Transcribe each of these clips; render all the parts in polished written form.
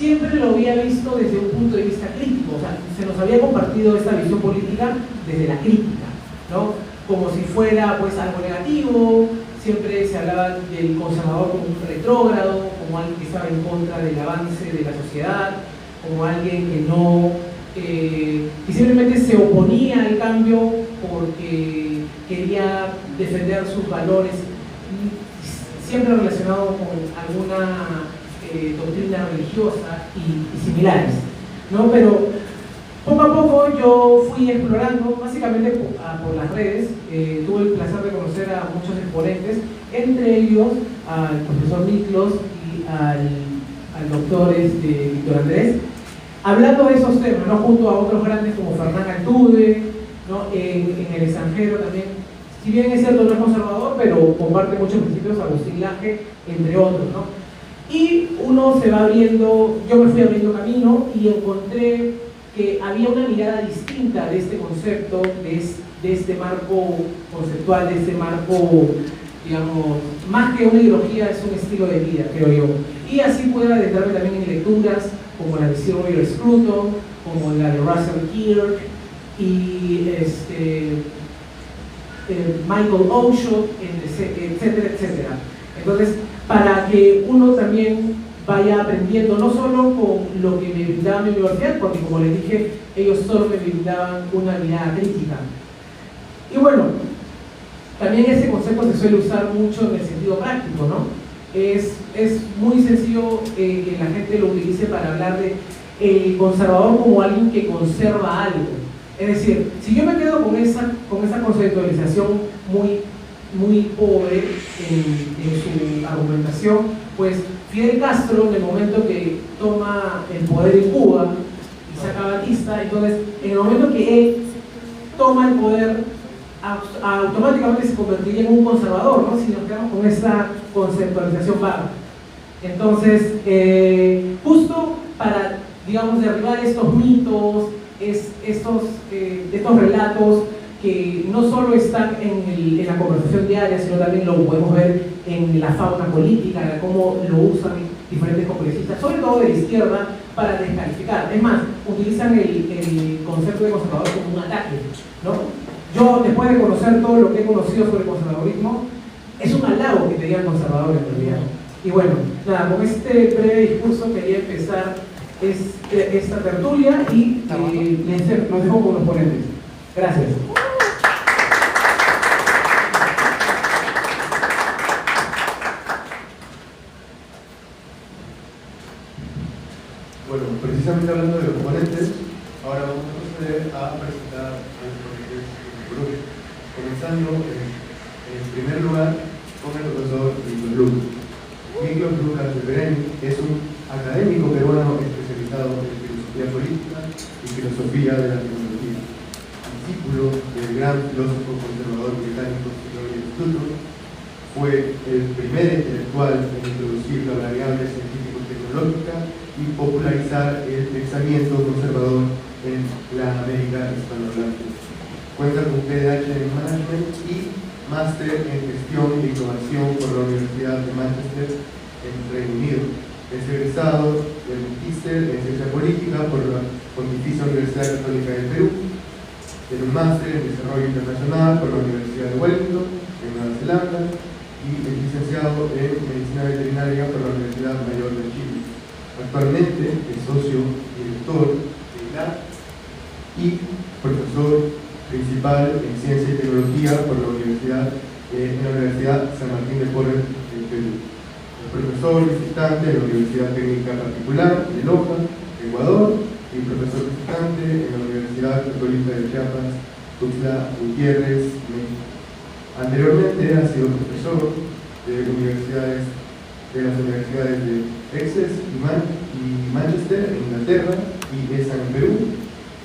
siempre lo había visto desde un punto de vista crítico, o sea, se nos había compartido esta visión política desde la crítica, ¿no? Como si fuera pues algo negativo, siempre se hablaba del conservador como un retrógrado, como alguien que estaba en contra del avance de la sociedad, como alguien que no, que simplemente se oponía al cambio porque quería defender sus valores, siempre relacionado con alguna doctrina religiosa y similares, ¿no? Pero poco a poco yo fui explorando, básicamente por las redes. Tuve el placer de conocer a muchos exponentes, entre ellos al profesor Miklos y al doctor Víctor Andrés, hablando de esos temas, ¿no? Junto a otros grandes como Fernán Altuve, ¿no? En el extranjero también, si bien es cierto, no es conservador, pero comparte muchos principios, Agustín Laje, entre otros, ¿no? Y uno se va abriendo, yo me fui abriendo camino y encontré que había una mirada distinta de este concepto, de este marco conceptual, de este marco, digamos, más que una ideología, es un estilo de vida, creo yo. Y así puedo adentrarme también en lecturas como la de Sir Roger Scruton, como la de Russell Kirk y Michael Oakeshott, etcétera, etcétera. Entonces, para que uno también vaya aprendiendo, no solo con lo que me brindaba mi universidad, porque como les dije, ellos solo me brindaban una mirada crítica. Y bueno, también ese concepto se suele usar mucho en el sentido práctico, ¿no? Es muy sencillo que la gente lo utilice para hablar de el conservador como alguien que conserva algo. Es decir, si yo me quedo con esa conceptualización muy pobre en su argumentación, pues Fidel Castro, en el momento que toma el poder en Cuba y saca a Batista, entonces en el momento que él toma el poder, automáticamente se convertiría en un conservador, ¿no? Si nos quedamos con esta conceptualización vaga. Entonces, justo para, digamos, derribar estos mitos, estos relatos que no solo están en la conversación diaria, sino también lo podemos ver en la fauna política, cómo lo usan diferentes congresistas, sobre todo de la izquierda, para descalificar. Es más, utilizan el concepto de conservador como un ataque, ¿no? Yo, después de conocer todo lo que he conocido sobre el conservadurismo, es un halago que te digan conservador en realidad. Y bueno, nada, con este breve discurso quería empezar esta tertulia y los dejo con los ponentes. Gracias. Bueno, precisamente hablando de los ponentes, ahora vamos a proceder a presentar a los ponentes del grupo. Comenzando en primer lugar con el profesor Miklos Lucas. Miklos Lucas de Pereni es un académico peruano especializado en filosofía política y filosofía de la tecnología. Discípulo del gran filósofo conservador británico Roger Scruton, fue el primer intelectual en introducir la variable científico-tecnológica y popularizar el pensamiento conservador en la América hispanohablante. Cuenta con PhD en Management y Máster en Gestión e Innovación por la Universidad de Manchester, en Reino Unido. Es egresado del Magister en Ciencia Política por la Pontificia Universidad Católica del Perú, tiene un Máster en Desarrollo Internacional por la Universidad de Wellington, en Nueva Zelanda, y es licenciado en Medicina Veterinaria por la Universidad Mayor de Chile. Actualmente es socio director de ILAC y profesor principal en Ciencia y Tecnología por la Universidad San Martín de Porres del Perú. Es profesor visitante en la Universidad Técnica Particular de Loja, Ecuador, y profesor visitante en la Universidad Católica de Chiapas, Tuxtla Gutiérrez, México. Anteriormente ha sido profesor de las universidades de Essex y Manchester, en Inglaterra, y ESA en Perú.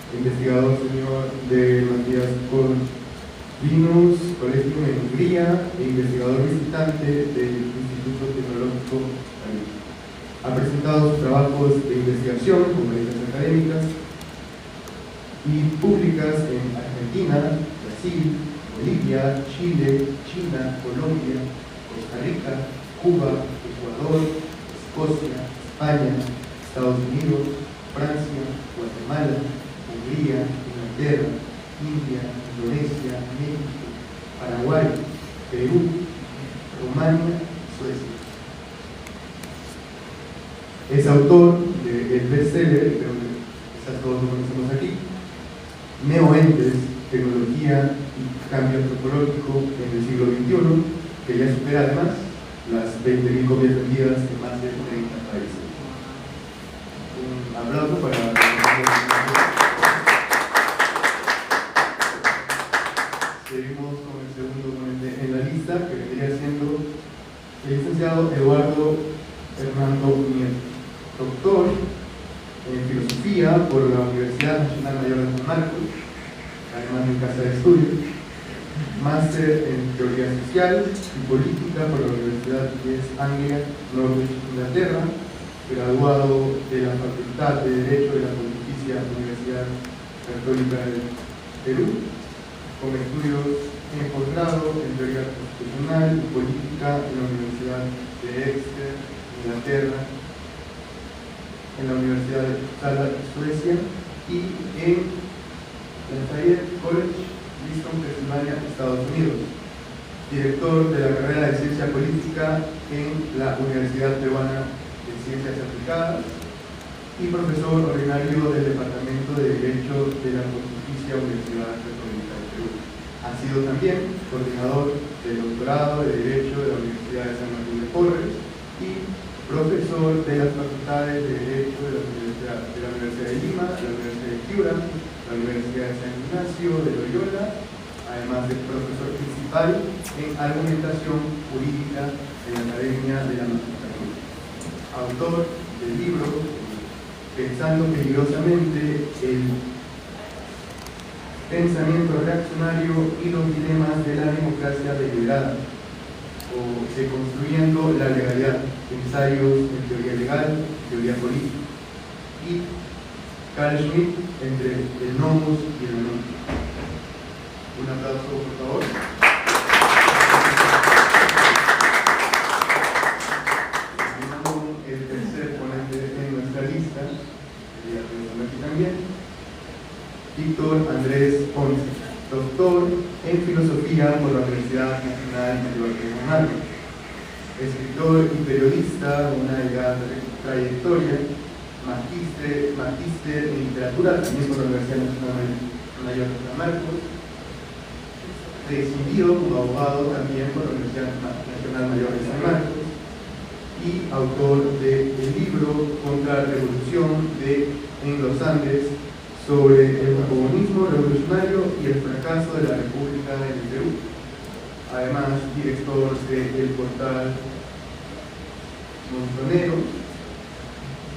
Investigador senior de Matías Corvinus Collegium en Hungría e investigador visitante del Instituto Tecnológico París. Ha presentado sus trabajos de investigación, conferencias académicas y públicas en Argentina, Brasil, Bolivia, Chile, China, Colombia, Costa Rica, Cuba, Ecuador, Escocia, España, Estados Unidos, Francia, Guatemala, Hungría, Inglaterra, India, Indonesia, México, Paraguay, Perú, Rumania, Suecia. Es autor del bestseller, creo que quizás todos lo conocemos aquí, Neoentes, Tecnología y Cambio Antropológico en el siglo XXI, que ya supera además las 20.000 copias vendidas en más de 30 países. Un aplauso para... Seguimos con el segundo ponente en la lista, que vendría siendo el licenciado Eduardo Hernando Nieto, doctor en Filosofía por la Universidad Nacional Mayor de San Marcos, además en Casa de Estudios, máster en Teoría Social y Política por la Universidad de East Anglia, Norwich, Inglaterra, graduado de la Facultad de Derecho de la Pontificia Universidad Católica del Perú, con estudios en posgrado en Teoría Constitucional y Política en la Universidad de Exeter, Inglaterra, en la Universidad de Uppsala, Suecia, y en Lafayette College, Boston, Pensilvania, Estados Unidos. Director de la carrera de Ciencia Política en la Universidad Peruana de Ciencias Aplicadas y profesor ordinario del Departamento de Derecho de la Pontificia Universidad Católica del Perú. Ha sido también coordinador del doctorado de Derecho de la Universidad de San Martín de Porres y profesor de las facultades de Derecho de la Universidad de Lima, de la Universidad de Piura, la Universidad de San Ignacio de Loyola, además de profesor principal en argumentación jurídica en la Academia de la Magistratura. Autor del libro Pensando peligrosamente, el pensamiento reaccionario y los dilemas de la democracia deliberada, o Deconstruyendo la legalidad, ensayos en teoría legal, teoría política, y Carl Schmitt, entre el nomos y el nomos. Un aplauso, por favor. El tercer ponente en nuestra lista, sería aquí también, Víctor Andrés Ponce, doctor en Filosofía por la Universidad Nacional Mayor de San Marcos, escritor y periodista con una larga trayectoria, magíster en literatura también por la Universidad Nacional Mayor de San Marcos, recibido como abogado también por la Universidad Nacional Mayor de San Marcos y autor del libro Contra la Revolución en los Andes sobre el comunismo revolucionario y el fracaso de la República en el Perú. Además, director del portal Montonero,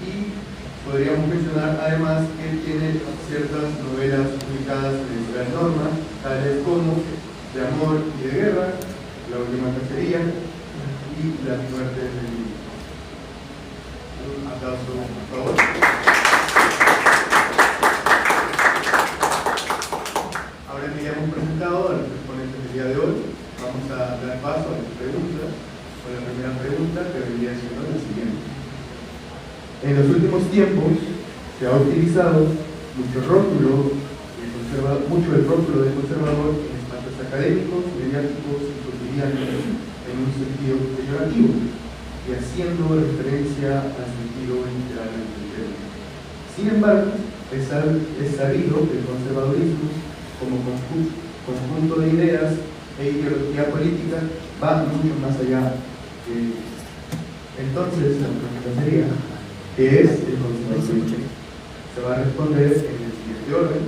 y podríamos mencionar además que tiene ciertas novelas publicadas en Editorial Norma, tales como De amor y de guerra, La última cacería y Las muertes del mundo. Un aplauso, por favor. Ahora que ya hemos presentado a los exponentes del día de hoy, vamos a dar paso a las preguntas, con la primera pregunta que vendría siendo la siguiente. En los últimos tiempos se ha utilizado mucho el rótulo de conservador en espacios académicos, mediáticos y cotidianos en un sentido peyorativo y haciendo referencia al sentido literal del término. Sin embargo, es sabido que el conservadurismo como conjunto de ideas e ideología política va mucho más allá. Entonces, la pregunta sería, ¿qué es el conservadurismo? Se va a responder en el siguiente orden: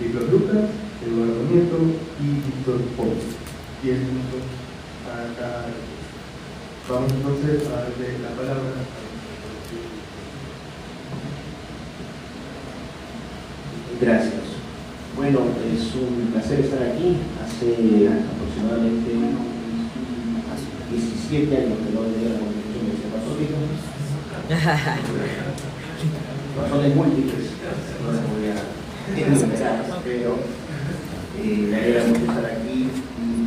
Víctor Lucas, Eduardo Nieto y Víctor Ponce. 10 minutos para cada respuesta. Vamos entonces a darle la palabra a Gracias. Bueno, es un placer estar aquí. Hace aproximadamente 17 años que no venía a la Convención de Católica. Razones múltiples, no las voy a enumerar, pero me alegra mucho estar aquí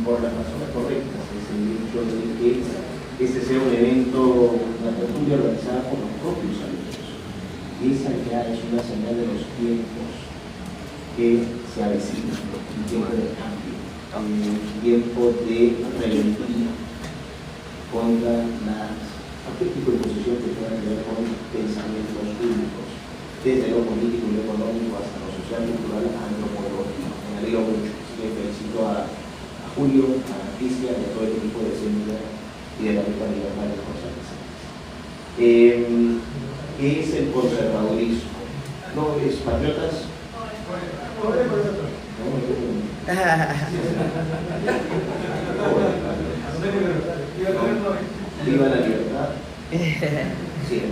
por las razones correctas. Es el hecho de que este sea un evento, una tertulia organizada por los propios alumnos. Y esa ya es una señal de los tiempos que se avecinan, un tiempo de cambio, un tiempo de rebeldía contra cualquier tipo de posición que tenga que ver con pensamientos públicos, desde lo político y lo económico hasta lo social, cultural, antropológico. Me alegro mucho, así que felicito a Julio, a Cristian y a todo el equipo de Semilla y de la Libertad de González. ¿Qué es el conservadurismo? ¿No es patriotas? Viva la libertad. Sí.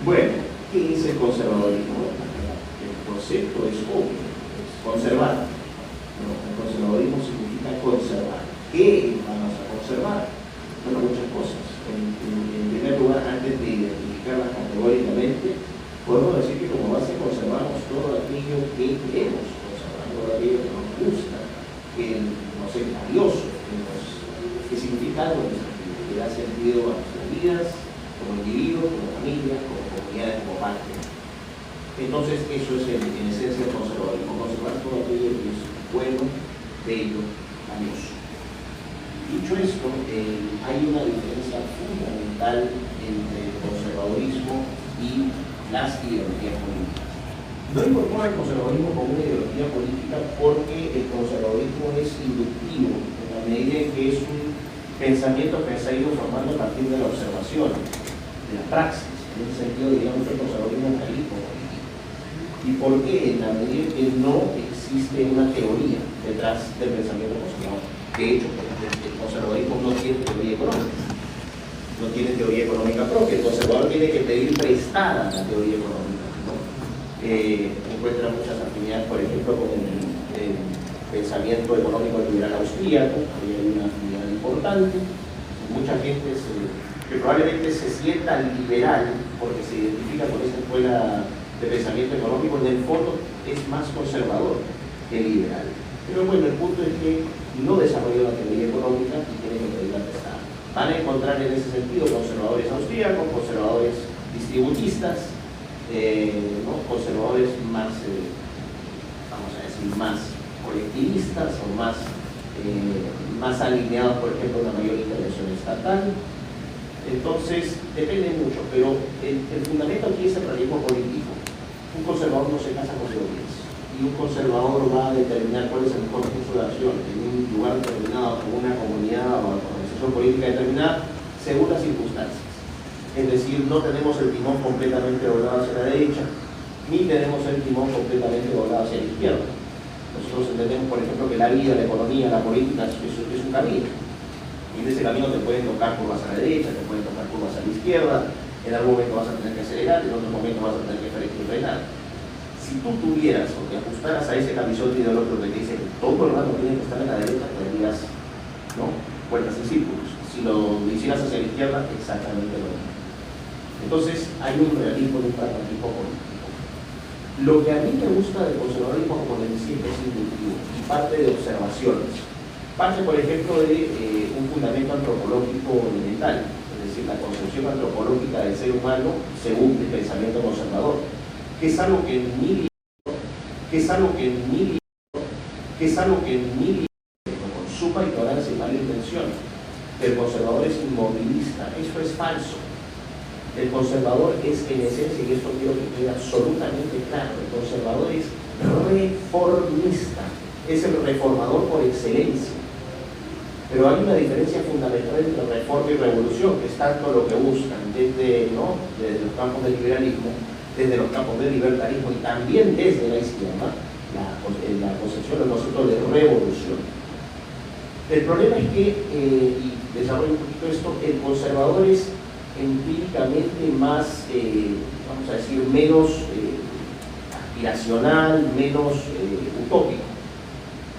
Bueno, ¿qué es el conservadurismo? El concepto es obvio, es conservar. El conservadurismo significa conservar. ¿Qué vamos a conservar? Bueno, muchas cosas. En primer lugar, antes de identificarlas categóricamente, podemos decir que como base conservamos todo aquello que queremos conservar, todo aquello que nos gusta, que nos es valioso, que significa algo en nuestra vida, que da sentido a nuestras vidas, como individuos, como familias, como comunidades, como parte. Entonces, eso es en esencia el conservadurismo, conservar todo aquello que es bueno, bello, valioso. Dicho esto, hay una diferencia fundamental entre el conservadurismo y las ideologías políticas. No incorpora el conservadurismo como una ideología política porque el conservadurismo es inductivo en la medida en que es un pensamiento que se ha ido formando a partir de la observación, de la praxis. En ese sentido, diríamos que el conservadurismo es calipo político. ¿Y por qué? En la medida en que no existe una teoría detrás del pensamiento conservador. De hecho, el conservadurismo no tiene teoría económica. No tiene teoría económica propia. El conservador tiene que pedir prestada la teoría económica, ¿no? Encuentra muchas afinidades, por ejemplo, con el pensamiento económico liberal austríaco. Ahí hay una afinidad importante. Mucha gente que probablemente se sienta liberal porque se identifica con esa escuela de pensamiento económico, en el fondo es más conservador que liberal. Pero bueno, el punto es que no desarrolló la teoría económica y tiene que pedirla prestada. Van a encontrar en ese sentido conservadores austríacos, conservadores distributistas, ¿no? Conservadores más, vamos a decir, más colectivistas o más alineados, por ejemplo, a una mayor intervención estatal. Entonces, depende mucho, pero el fundamento aquí es el realismo político. Un conservador no se casa con teorías. Y un conservador va a determinar cuál es el mejor curso de acción en un lugar determinado, con una comunidad o organización política determinada, según las circunstancias. Es decir, no tenemos el timón completamente doblado hacia la derecha, ni tenemos el timón completamente doblado hacia la izquierda. Nosotros entendemos, por ejemplo, que la vida, la economía, la política es un camino. Y en ese camino te pueden tocar curvas a la derecha, te pueden tocar curvas a la izquierda, en algún momento vas a tener que acelerar, en otro momento vas a tener que frenar. Si tú tuvieras o te ajustaras a ese camisón ideológico que te dice que todo el rato tiene que estar en la derecha, tendrías, ¿no?, vueltas en círculos. Si lo hicieras hacia la izquierda, exactamente lo mismo. Entonces, hay un realismo y un pragmatismo político. Lo que a mí me gusta del conservadurismo, como les decía, es inductivo y parte de observaciones. Parte, por ejemplo, de un fundamento antropológico elemental, es decir, la concepción antropológica del ser humano según el pensamiento conservador, que es algo que en mi con suma ignorancia y mala intención, el conservador es inmovilista. Eso es falso. El conservador es, en esencia, y esto quiero que quede absolutamente claro, el conservador es reformista, es el reformador por excelencia. Pero hay una diferencia fundamental entre reforma y revolución, que es tanto lo que buscan desde los campos del liberalismo, desde los campos del libertarismo y también desde la izquierda, la concepción del concepto de revolución. El problema es que, y desarrollo un poquito esto, el conservador es empíricamente más, vamos a decir, menos aspiracional, menos utópico.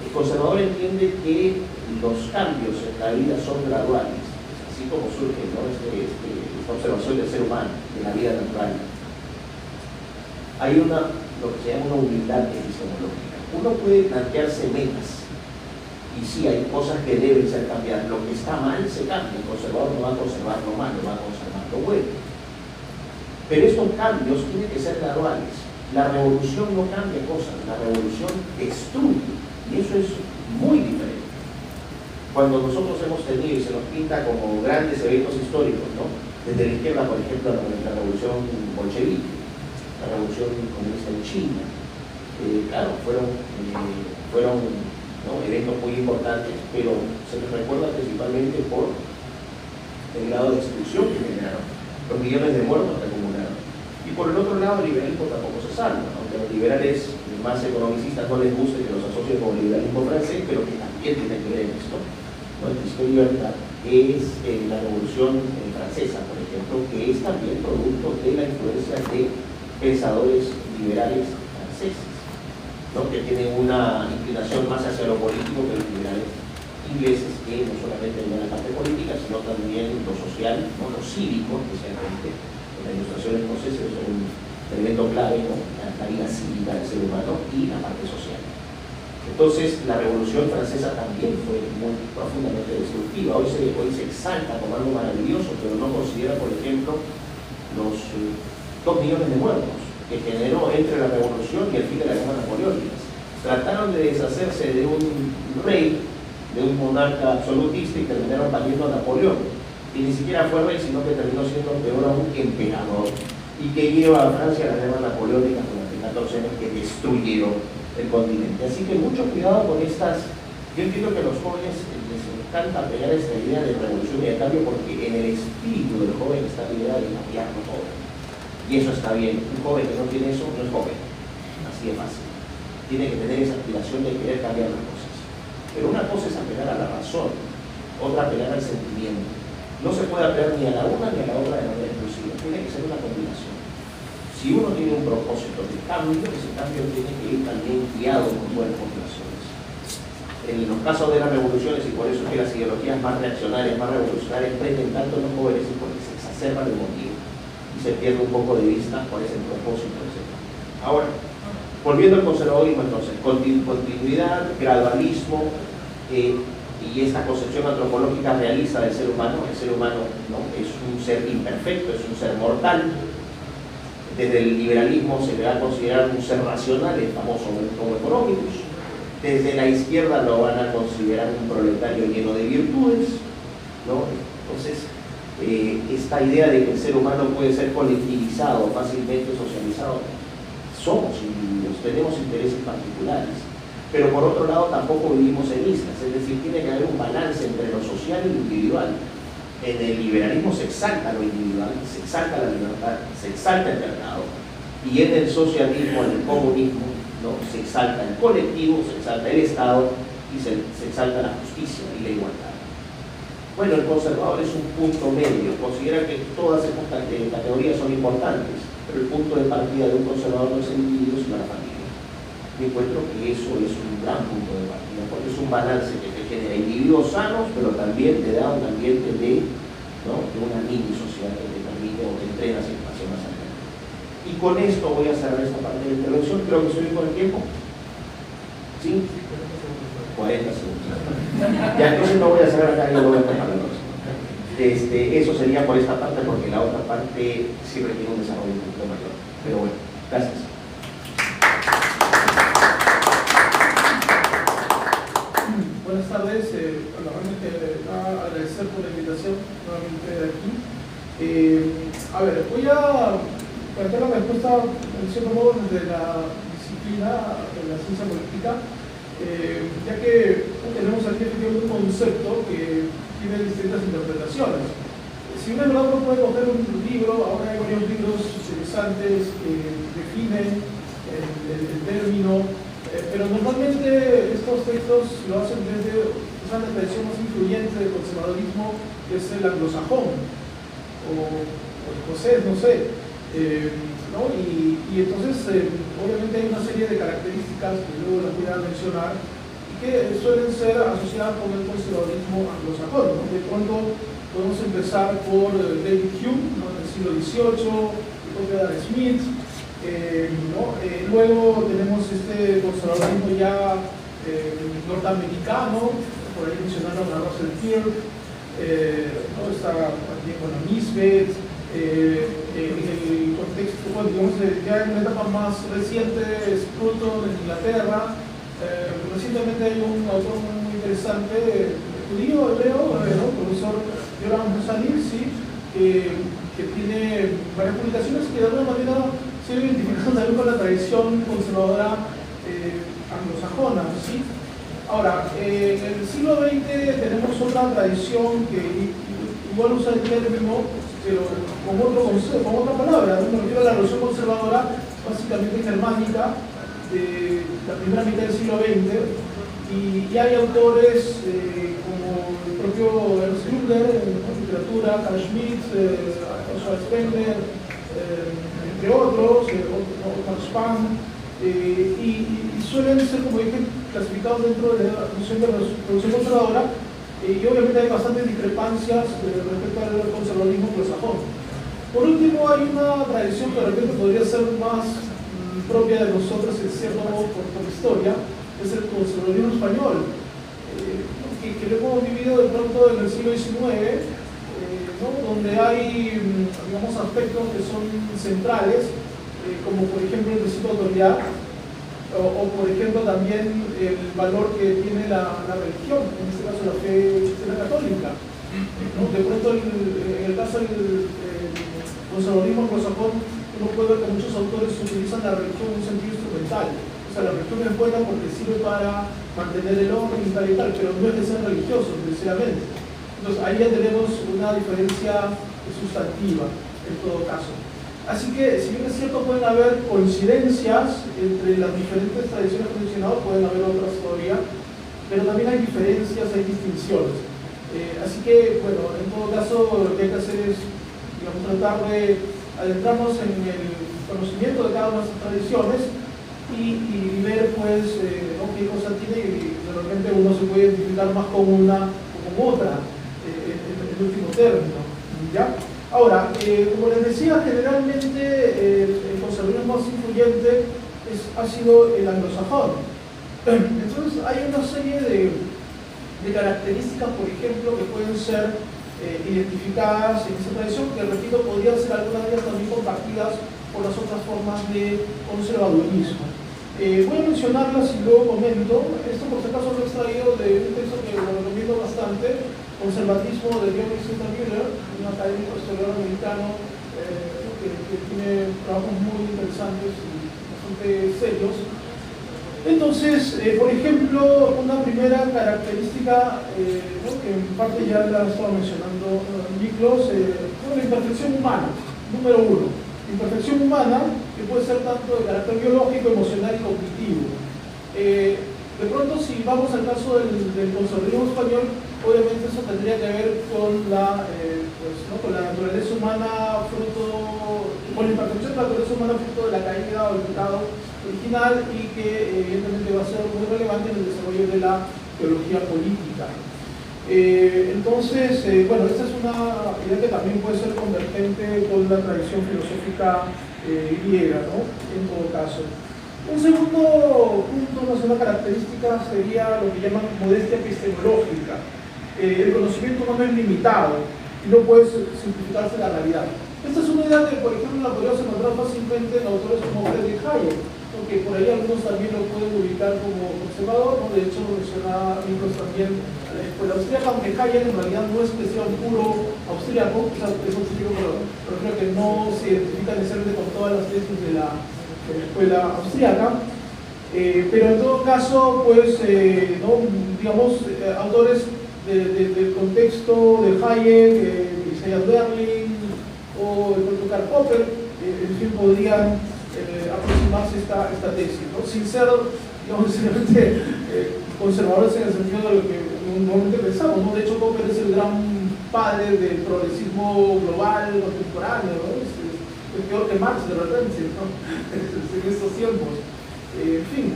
El conservador entiende que los cambios en la vida son graduales, así como surge, ¿no?, esta observación del ser humano, de la vida natural. Hay lo que se llama una humildad epistemológica. Uno puede plantearse metas, y sí, hay cosas que deben ser cambiadas. Lo que está mal se cambia. El conservador no va a conservar lo malo, va a conservar lo bueno. Pero estos cambios tienen que ser graduales. La revolución no cambia cosas, la revolución destruye, y eso es muy diferente. Cuando nosotros hemos tenido, y se nos pinta como grandes eventos históricos, ¿no? Desde la izquierda, por ejemplo, la revolución bolchevique, la revolución comunista en China, claro, fueron ¿no? eventos muy importantes, pero se les recuerda principalmente por el grado de destrucción que generaron, los millones de muertos que acumularon. Y por el otro lado, el liberalismo tampoco se salva, aunque a los liberales más economicistas no les guste que los asocien con el liberalismo francés, pero que también tiene que ver en esto. ¿No? El Cristo y Libertad es la revolución francesa, por ejemplo, que es también producto de la influencia de pensadores liberales franceses, ¿no? Que tienen una inclinación más hacia lo político que los liberales ingleses, que no solamente ven la parte política, sino también lo social, ¿no? Lo cívico, especialmente. La ilustración escocesa es un elemento clave, ¿no? La vida cívica del ser humano y la parte social. Entonces, la Revolución Francesa también fue muy profundamente destructiva. Hoy se exalta como algo maravilloso, pero no considera, por ejemplo, los 2 millones de muertos que generó entre la Revolución y el fin de las guerras napoleónicas. Trataron de deshacerse de un rey, de un monarca absolutista, y terminaron batiendo a Napoleón. Y ni siquiera fue rey, sino que terminó siendo peor aún emperador, y que lleva a Francia a las guerras napoleónicas durante 14 años que destruyeron el continente. Así que mucho cuidado con estas. Yo entiendo que a los jóvenes les encanta pegar esta idea de revolución y de cambio, porque en el espíritu del joven está la idea de cambiarlo todo. Y eso está bien. Un joven que no tiene eso no es joven. Así de fácil. Tiene que tener esa aspiración de querer cambiar las cosas. Pero una cosa es apelar a la razón, otra apelar al sentimiento. No se puede apelar ni a la una ni a la otra de manera exclusiva, tiene que ser una combinación. Si uno tiene un propósito de cambio, ese cambio tiene que ir también guiado por buenas motivaciones. En los casos de las revoluciones, y por eso es que las ideologías más reaccionarias, más revolucionarias, prenden tanto en los jóvenes, porque se exacerba el motivo y se pierde un poco de vista cuál es el propósito de ese cambio. Ahora, volviendo al conservadurismo, entonces, continuidad, gradualismo, y esta concepción antropológica realista del ser humano. El ser humano, ¿no? Es un ser imperfecto, es un ser mortal. Desde el liberalismo se le va a considerar un ser racional, el famoso Homo economicus. Desde la izquierda lo van a considerar un proletario lleno de virtudes, ¿no? Entonces, esta idea de que el ser humano puede ser colectivizado, fácilmente socializado, somos individuos, tenemos intereses particulares. Pero por otro lado tampoco vivimos en islas, es decir, tiene que haber un balance entre lo social y lo individual. En el liberalismo se exalta lo individual, se exalta la libertad, se exalta el mercado, y en el socialismo, en el comunismo, ¿no? Se exalta el colectivo, se exalta el Estado y se exalta la justicia y la igualdad. Bueno, el conservador es un punto medio, considera que todas estas categorías son importantes, pero el punto de partida de un conservador no es el individuo, sino la familia. Yo encuentro que eso es un gran punto de partida, porque es un balance que te genera individuos sanos, pero también te da un ambiente de, ¿no? de una mini sociedad que te permite o te entrena hacia más adelante. Y con esto voy a cerrar esta parte de la intervención. Creo que estoy con el tiempo. ¿Sí? 40 segundos. Ya, entonces no voy a cerrar acá, yo lo voy a dejar la próxima. Eso sería por esta parte, porque la otra parte sí requiere un desarrollo un poquito mayor. Pero bueno, gracias. Buenas tardes, realmente agradecer por la invitación nuevamente de aquí. A ver, voy a plantear la respuesta en cierto modo desde la disciplina de la ciencia política, ya que tenemos aquí efectivamente un concepto que tiene distintas interpretaciones. Si uno puede coger un libro, ahora hay varios libros interesantes que definen el término. Pero normalmente estos textos lo hacen desde una tradición más influyente del conservadurismo, que es el anglosajón o escocés, no sé. ¿No? Y entonces, obviamente hay una serie de características que luego las voy a mencionar y que suelen ser asociadas con el conservadurismo anglosajón, ¿no? De pronto podemos empezar por David Hume, ¿no? En el siglo XVIII, el propio Adam Smith. Luego tenemos este conservadurismo ya norteamericano, por ahí mencionaron a Russell Kirk, está también con Nisbet, el digamos, ya en una etapa más reciente, Scruton en Inglaterra. Recientemente hay un autor muy interesante, judío, hebreo, el profesor Yoram Husaní, ¿sí? que tiene varias publicaciones que de alguna manera se identifican también con la tradición conservadora anglosajona, ¿sí? Ahora, en el siglo XX tenemos otra tradición que igual usa el término, pero con otro concepto, con otra palabra, ¿no? Me refiero a la revolución conservadora, básicamente germánica, de la primera mitad del siglo XX, y hay autores como el propio Ernst Jünger en literatura, Carl Schmitt, Oswald Spengler, entre otros, Otmar Spann, y suelen ser, como dije, clasificados dentro de la noción de revolución conservadora, y obviamente hay bastantes discrepancias respecto al conservadurismo anglosajón. Por último, hay una tradición que de repente podría ser más propia de nosotros, en cierto modo, por historia, es el conservadurismo español, que lo hemos vivido de pronto en el siglo XIX, ¿no? Donde hay, digamos, aspectos que son centrales, como por ejemplo el principio de autoridad, o por ejemplo también el valor que tiene la religión, en este caso la fe cristiana católica, ¿no? De pronto en el caso del conservadurismo anglosajón, uno puede ver que muchos autores utilizan la religión en un sentido instrumental. O sea, la religión es buena porque sirve para mantener el orden y tal, pero no es de ser religioso, precisamente. Entonces ahí ya tenemos una diferencia sustantiva, en todo caso. Así que, si bien es cierto, pueden haber coincidencias entre las diferentes tradiciones que he mencionado, pueden haber otras todavía, pero también hay diferencias, hay distinciones. Así que, bueno, en todo caso, lo que hay que hacer es, digamos, tratar de adentrarnos en el conocimiento de cada una de estas tradiciones y ver, pues, ¿no? qué cosa tiene, y de repente uno se puede identificar más con una o con otra, en último término, ¿ya? Ahora, como les decía, generalmente el conservadurismo más influyente ha sido el anglosajón. Entonces, hay una serie de características, por ejemplo, que pueden ser identificadas en esa tradición, que repito, podrían ser algunas de ellas también compartidas por las otras formas de conservadurismo. Voy a mencionarlas y luego comento. Esto, por si acaso, lo he extraído de un texto que lo recomiendo bastante, Conservatismo, de John Müller, un académico historiador americano que tiene trabajos muy interesantes y bastante serios. Entonces, por ejemplo, una primera característica, ¿no? que en parte ya la estaba mencionando Miklos, la imperfección humana, número uno. Imperfección humana, que puede ser tanto de carácter biológico, emocional y cognitivo. De pronto, si vamos al caso del conservadurismo español, obviamente eso tendría que ver con pues, ¿no? con la naturaleza humana con la imperfección de la naturaleza humana fruto de la caída o el pecado original, y que evidentemente va a ser muy relevante en el desarrollo de la teología política. Entonces, bueno, esta es una idea que también puede ser convergente con la tradición filosófica griega, ¿no? En todo caso. Un segundo punto, una segunda característica, sería lo que llaman modestia epistemológica. El conocimiento humano es limitado y no puede simplificarse la realidad. Esta es una idea que, por ejemplo, la podríamos encontrar fácilmente en autores como Friedrich Hayek, porque por ahí algunos también lo pueden ubicar como conservador, ¿no? De hecho, mencionaba Miklos también a la escuela austríaca, aunque Hayek en realidad no es que sea un puro austríaco, es austríaco, pero creo que no se identifica necesariamente con todas las tesis de la escuela austríaca. Pero en todo caso, pues, ¿no? digamos, autores del contexto de Hayek, Isaiah Berlin o el propio Karl Popper, en fin, podrían aproximarse esta tesis, ¿no? Sin ser, digamos, necesariamente conservadores en el sentido de lo que normalmente pensamos, ¿no? De hecho, Popper es el gran padre del progresismo global contemporáneo, ¿no? Es peor que Marx, de repente, ¿no? En estos tiempos. En fin.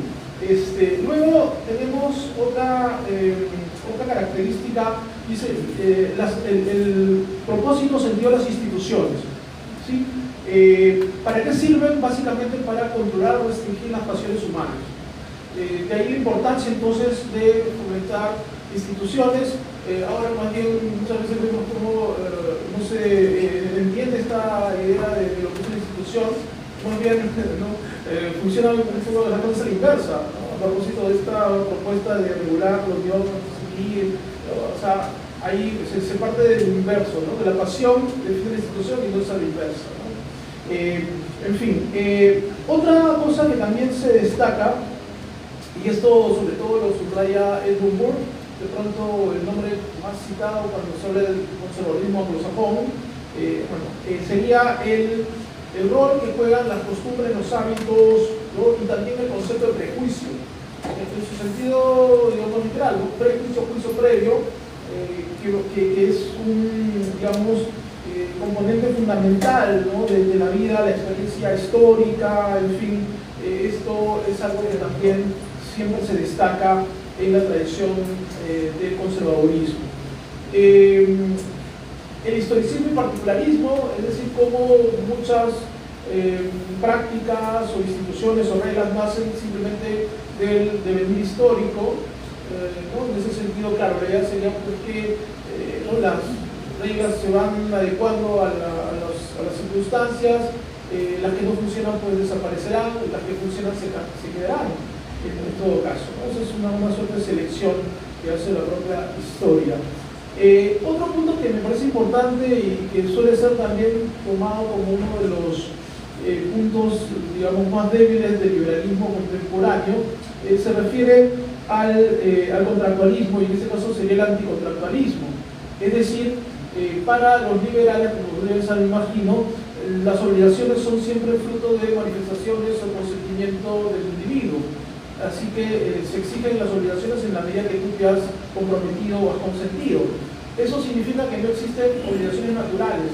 Luego tenemos otra característica, dice el propósito sentido de las instituciones, ¿sí? ¿Para qué sirven? Básicamente para controlar o restringir las pasiones humanas. De ahí la importancia entonces de fomentar instituciones. Ahora más bien muchas veces vemos cómo no se entiende esta idea de lo que es una institución, más bien ¿no? Funciona un poco de la cosa a la inversa, ¿no? A propósito de esta propuesta de regular los diálogos, o sea, ahí se parte del inverso, ¿no? De la pasión de la institución y no es a la inversa, ¿no? En fin, otra cosa que también se destaca, y esto sobre todo lo subraya Edmund Burke, de pronto el nombre más citado cuando se habla del conservadurismo anglosajón, sería el rol que juegan las costumbres, los hábitos, ¿no? Y también el concepto de prejuicio, en su sentido, digamos, literal, ¿no? Prejuicio, juicio previo, que es un, digamos, componente fundamental, ¿no? de la vida, la experiencia histórica, en fin, esto es algo que también siempre se destaca en la tradición del conservadurismo. El historicismo y particularismo, es decir, cómo muchas prácticas o instituciones o reglas nacen simplemente del devenir histórico, ¿no? En ese sentido, claro, la idea sería pues, que ¿no? las reglas se van adecuando a las circunstancias, las que no funcionan pues desaparecerán, las que funcionan se quedarán en todo caso, ¿no? Esa es una suerte de selección que hace la propia historia. Otro punto que me parece importante y que suele ser también tomado como uno de los puntos, digamos, más débiles del liberalismo contemporáneo, se refiere al contractualismo, y en este caso sería el anticontractualismo. Es decir, para los liberales, como ustedes saben, imagino, las obligaciones son siempre fruto de manifestaciones o consentimiento del individuo. Así que se exigen las obligaciones en la medida que tú te has comprometido o has consentido. Eso significa que no existen obligaciones naturales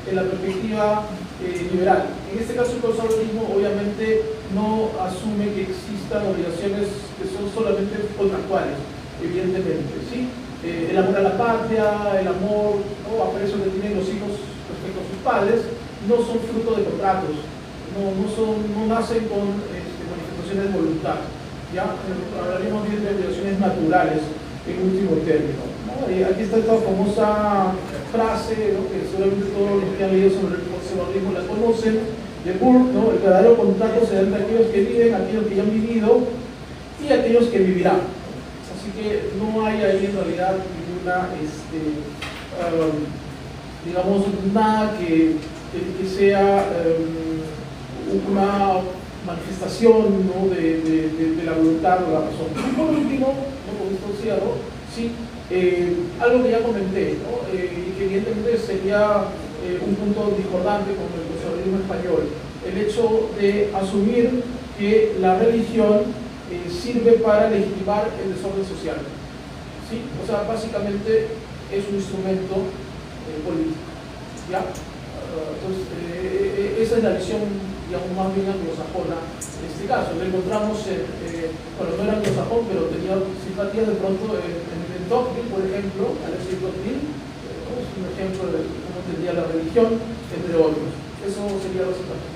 en la perspectiva liberal. En este caso el conservadurismo obviamente no asume que existan obligaciones que son solamente contractuales, evidentemente, ¿sí? El amor a la patria, el amor o aprecio que tienen los hijos respecto a sus padres, no son fruto de contratos, no nacen con manifestaciones de voluntad. Ya hablaremos bien de obligaciones naturales en último término, ¿no? Aquí está esta famosa frase, ¿no? Que seguramente todos los que han leído sobre el conservadurismo la conocen, de Burke, ¿no? El verdadero contrato se da entre aquellos que viven, aquellos que ya han vivido y aquellos que vivirán. Así que no hay ahí en realidad ninguna, digamos, nada que sea una manifestación, ¿no? de la voluntad o la razón. Y por último, no con esto cierro, sí, algo que ya comenté, ¿no? Y que evidentemente sería un punto discordante con el conservadurismo español, el hecho de asumir que la religión sirve para legitimar el desorden social, ¿sí? O sea, básicamente es un instrumento político, ¿ya? Entonces, esa es la visión, digamos, más bien anglosajona en este caso. Lo encontramos bueno, no era anglosajón, pero tenía simpatías de pronto en Tocqueville, por ejemplo, Alexis Tocqueville, es un ejemplo de cómo entendía la religión, entre otros. Eso sería básicamente.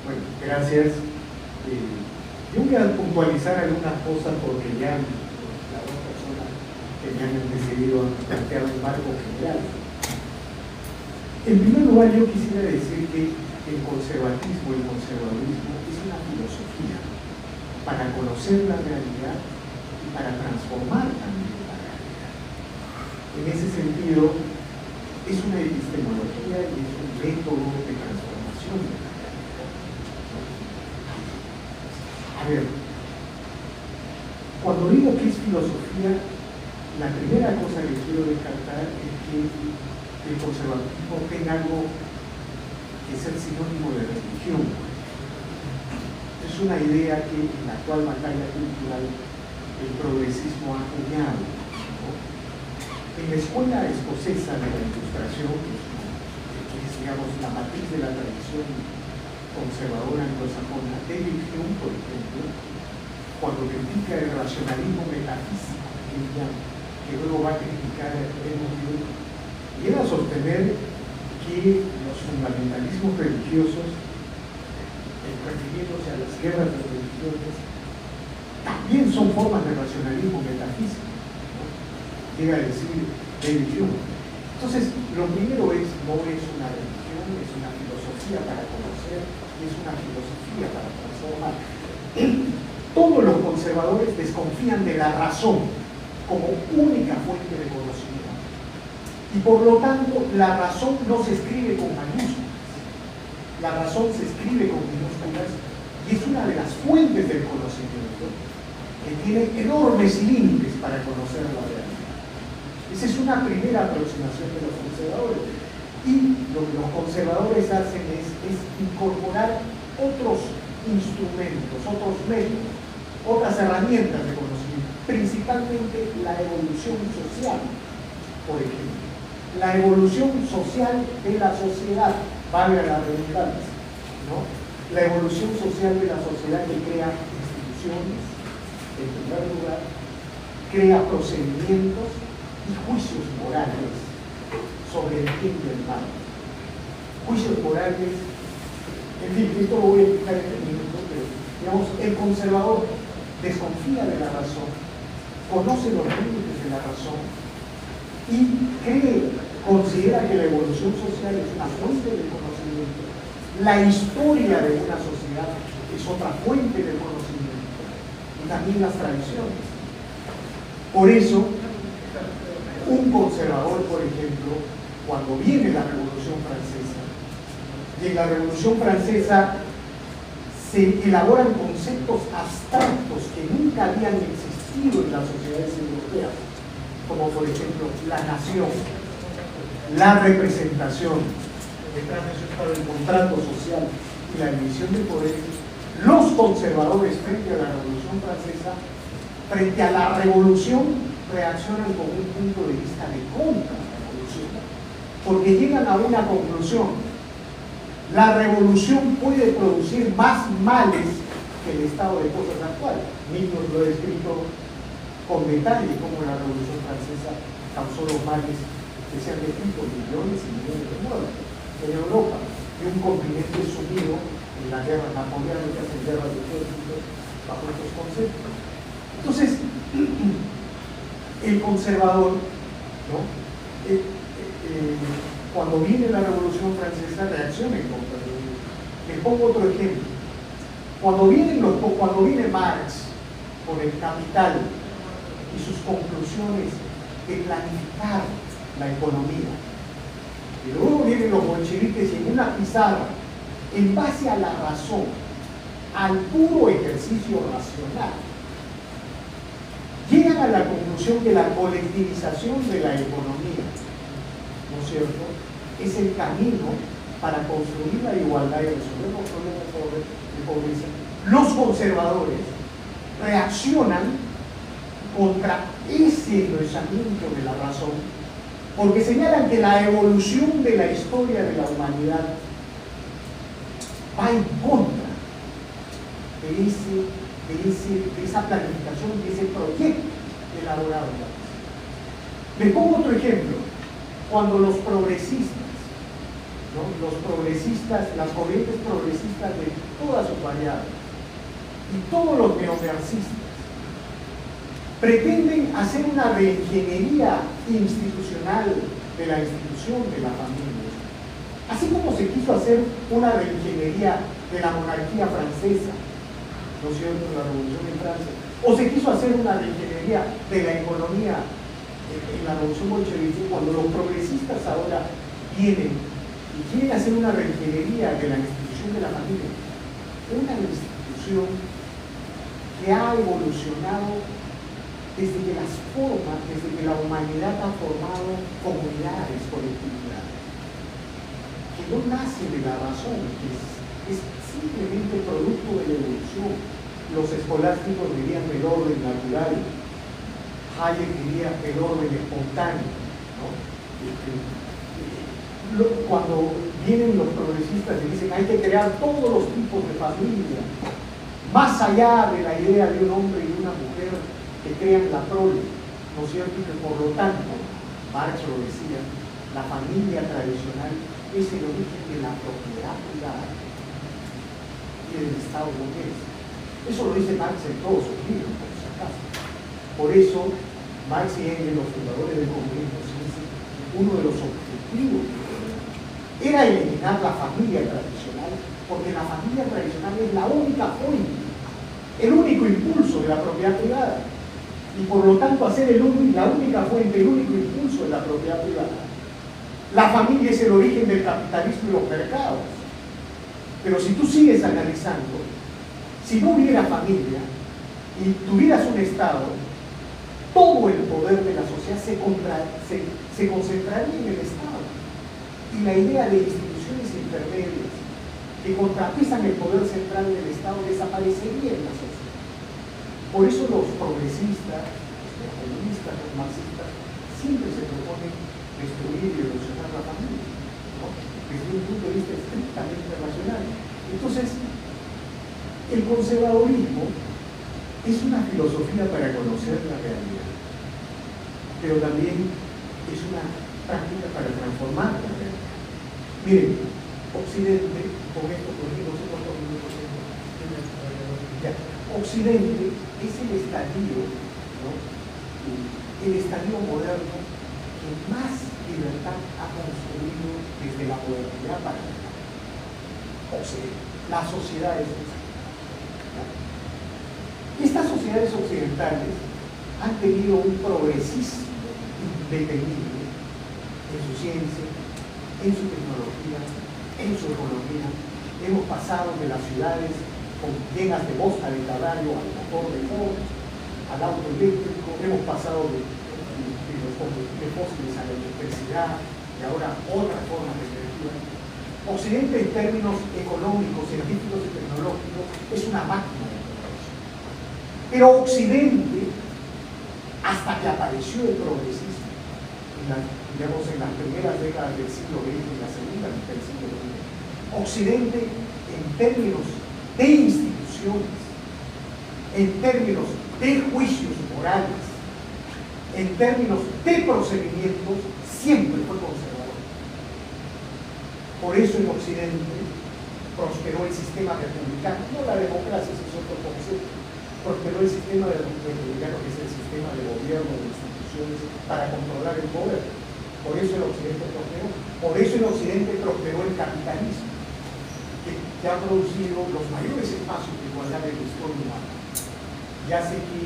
Bueno, gracias. Yo voy a puntualizar algunas cosas porque ya las dos personas que me han decidido plantear un marco general. En primer lugar, yo quisiera decir que el conservatismo y el conservadurismo es una filosofía para conocer la realidad y para transformar también la realidad. En ese sentido, es una epistemología y es un método de transformación de la realidad. A ver, cuando digo que es filosofía, la primera cosa que quiero descartar es que el conservatismo tenga algo que ser sinónimo de religión. Es una idea que en la actual batalla cultural el progresismo ha acuñado, ¿no? En la escuela escocesa de la Ilustración, que es, digamos, la matriz de la tradición conservadora anglosajona, David Hume, por ejemplo, cuando critica el racionalismo metafísico, que luego va a criticar el Hume, llega a sostener que los fundamentalismos religiosos, refiriéndose a las guerras de religiones, también son formas de racionalismo metafísico, ¿no? llega a decir David Hume. Entonces, lo primero es, no es una religión, es una filosofía para conocer, es una filosofía para transformar. Todos los conservadores desconfían de la razón como única fuente de conocimiento. Y por lo tanto, la razón no se escribe con mayúsculas. La razón se escribe con minúsculas y es una de las fuentes del conocimiento que tiene enormes límites para conocer la realidad. Esa es una primera aproximación de los conservadores. Y lo que los conservadores hacen es incorporar otros instrumentos, otros métodos, otras herramientas de conocimiento, principalmente la evolución social, por ejemplo. La evolución social de la sociedad, valga la redundancia, ¿no? La evolución social de la sociedad que crea instituciones, en primer lugar, crea procedimientos y juicios morales sobre el bien y el mal. Juicios morales, en fin, esto lo voy a explicar en un minuto, pero digamos, el conservador desconfía de la razón, conoce los límites de la razón y considera que la evolución social es una fuente del conocimiento. La historia de una sociedad es otra fuente del conocimiento y también las tradiciones. Por eso, un conservador, por ejemplo, cuando viene la Revolución Francesa, y en la Revolución Francesa se elaboran conceptos abstractos que nunca habían existido en las sociedades europeas, como por ejemplo la nación, la representación, detrás de eso estaba el contrato social y la división de poderes. Los conservadores frente a la Revolución Francesa, frente a la revolución, reaccionan con un punto de vista de contra-revolución, porque llegan a una conclusión: la revolución puede producir más males que el estado de cosas actual. Milton lo ha escrito con detalle cómo la Revolución Francesa causó los males que se han descrito, millones y millones de muertos en Europa, y un continente sumido en la guerra napoleónica, en guerras de ejércitos, bajo estos conceptos. Entonces, el conservador, ¿no? Cuando viene la Revolución Francesa, reacciona en contra de ello. Les pongo otro ejemplo. Cuando viene Marx con el Capital y sus conclusiones de planificar la economía, y luego vienen los bolcheviques y en una pizarra, en base a la razón, al puro ejercicio racional, llegan a la conclusión que la colectivización de la economía, ¿no es cierto?, es el camino para construir la igualdad y resolver los problemas de pobreza. Los conservadores reaccionan contra ese enrolamiento de la razón, porque señalan que la evolución de la historia de la humanidad va en contra de esa planificación, de ese proyecto elaborado. Les pongo otro ejemplo. Cuando los progresistas, ¿no?, las corrientes progresistas de todas sus variables y todos los neomarxistas pretenden hacer una reingeniería institucional de la institución de la familia, así como se quiso hacer una reingeniería de la monarquía francesa, ¿no es cierto?, en la Revolución en Francia, o se quiso hacer una reingeniería de la economía en la Revolución Bolchevique. Cuando los progresistas ahora vienen y quieren hacer una reingeniería de la institución de la familia, una institución que ha evolucionado desde que la humanidad ha formado comunidades, colectividades, que no nace de la razón, que es simplemente producto de la evolución. Los escolásticos dirían del orden natural, Hayek diría el orden espontáneo, ¿no? Cuando vienen los progresistas y dicen hay que crear todos los tipos de familia, más allá de la idea de un hombre y una mujer que crean la prole, ¿no es cierto? Y que por lo tanto, Marx lo decía, la familia tradicional es el origen de la propiedad privada y del Estado burgués. Eso lo dice Marx en todos sus libros, por si acaso. Por eso, Marx y Engels, los fundadores del comunismo, uno de los objetivos era eliminar la familia tradicional, porque la familia tradicional es la única fuente, el único impulso de la propiedad privada, y por lo tanto hacer la única fuente, el único impulso de la propiedad privada. La familia es el origen del capitalismo y los mercados. Pero si tú sigues analizando, si no hubiera familia y tuvieras un Estado, todo el poder de la sociedad se concentraría en el Estado. Y la idea de instituciones intermedias que contrapesan el poder central del Estado desaparecería en la sociedad. Por eso los progresistas, los comunistas, los marxistas, siempre se proponen destruir y erosionar la familia, ¿no? Desde un punto de vista estrictamente racional. Entonces, el conservadurismo es una filosofía para conocer la realidad, pero también es una práctica para transformar la realidad. Miren, Occidente, con esto no sé cuántos minutos tengo. Occidente es el estadio, ¿no? El estadio moderno que más libertad ha construido desde la modernidad para acá. Occidente, las sociedades occidentales. Estas sociedades occidentales han tenido un progresismo indetenible en su ciencia, en su tecnología, en su economía. Hemos pasado de las ciudades llenas de bosta de caballo al motor de Ford, al auto eléctrico. Hemos pasado de los combustibles fósiles a la electricidad y ahora otras formas de energía. Occidente, en términos económicos, científicos y tecnológicos, es una máquina de progreso. Pero Occidente, hasta que apareció el progresismo, en las primeras décadas del siglo XX y la segunda mitad del siglo XX, Occidente, en términos de instituciones, en términos de juicios morales, en términos de procedimientos, siempre fue conservador. Por eso en Occidente prosperó el sistema republicano, no la democracia, ese es otro concepto, prosperó el sistema republicano, que es el sistema de gobierno, de instituciones, para controlar el poder. Por eso en Occidente prosperó. Por eso en Occidente prosperó el capitalismo, que ha producido los mayores espacios de igualdad de la historia humana. Ya sé que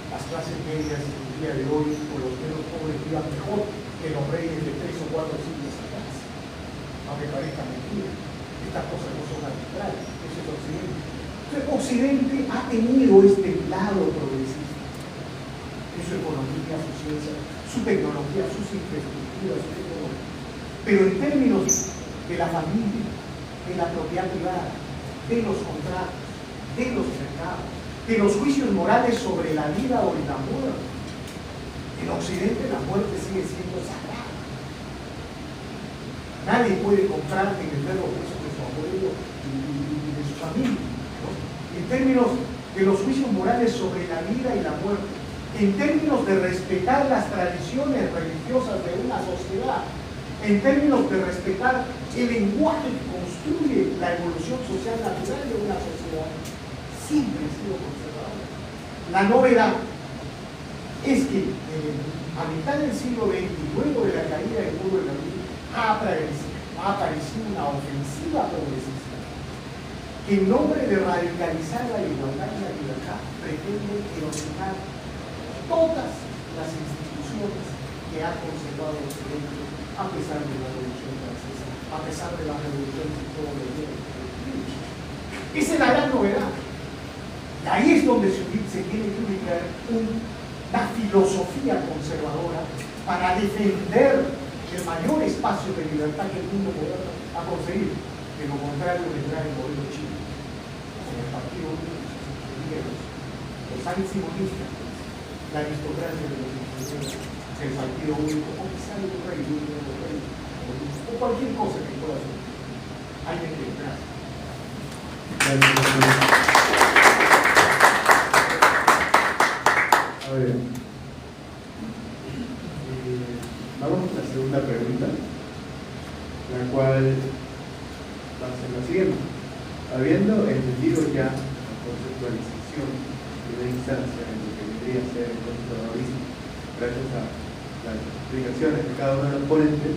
las clases medias en el día de hoy, o los menos pobres, vivan mejor que los reyes de 3 o 4 siglos atrás, aunque parezca mentira. Estas cosas no son arbitrarias, eso es Occidente. Entonces, Occidente ha tenido este lado progresista en su economía, su ciencia, su tecnología, sus infraestructuras, su economía. Pero en términos de la familia, de la propiedad privada, de los contratos, de los mercados, de los juicios morales sobre la vida o la muerte. En Occidente la muerte sigue siendo sagrada. Nadie puede comprar ni vender los huesos de su abuelo y de su familia, ¿no? En términos de los juicios morales sobre la vida y la muerte, en términos de respetar las tradiciones religiosas de una sociedad, en términos de respetar el lenguaje que construye la evolución social natural de una sociedad, siempre ha sido conservador. La novedad es que a mitad del siglo XX, luego de la caída del muro de Berlín, ha aparecido una ofensiva progresista que en nombre de radicalizar la igualdad y la libertad pretende erosionar todas las instituciones que ha conservado Occidente, a pesar de la Revolución Francesa, a pesar de la Revolución Sexual. Esa es la gran novedad. Y ahí es donde se tiene que ubicar una filosofía conservadora para defender el mayor espacio de libertad que el mundo moderno ha conseguido. De lo contrario, vendrá el modelo chino, con el Partido Único, los antimonistas, la aristocracia de los ingenios, el Partido Único, o quizá el rey, o cualquier cosa que pueda hacer. Hay que entrar. A ver, vamos a la segunda pregunta, la cual va a ser la siguiente. Habiendo entendido ya la conceptualización de una instancia en lo que podría ser el conservadurismo. Gracias a las explicaciones de cada uno de los ponentes,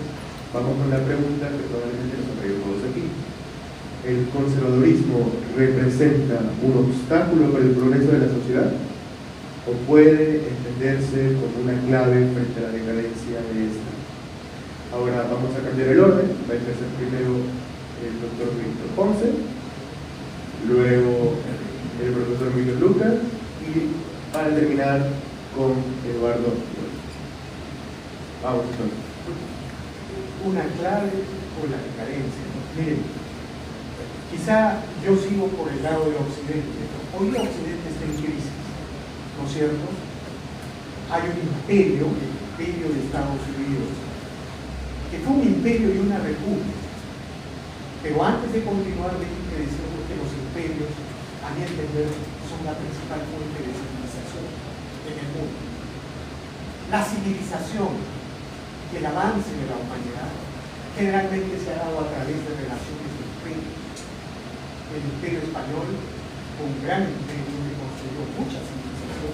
vamos con la pregunta que probablemente nos ha traído todos aquí. ¿El conservadurismo representa un obstáculo para el progreso de la sociedad? ¿O puede entenderse como una clave frente a la decadencia de esta? Ahora vamos a cambiar el orden. Va a empezar primero el doctor Víctor Ponce, luego el profesor Miguel Lucas y para terminar con Eduardo. Vamos entonces. Una clave o la decadencia. Miren, quizá yo sigo por el lado de Occidente. Hoy Occidente está en crisis, ¿no es cierto? Hay un imperio, el imperio de Estados Unidos, que fue un imperio y una república. Pero antes de continuar, dejen que decimos que los imperios, a mi entender, son la principal fuente de civilización en el mundo. La civilización, el avance de la humanidad, generalmente se ha dado a través de relaciones de imperio. El imperio español, un gran imperio que construyó mucha civilización,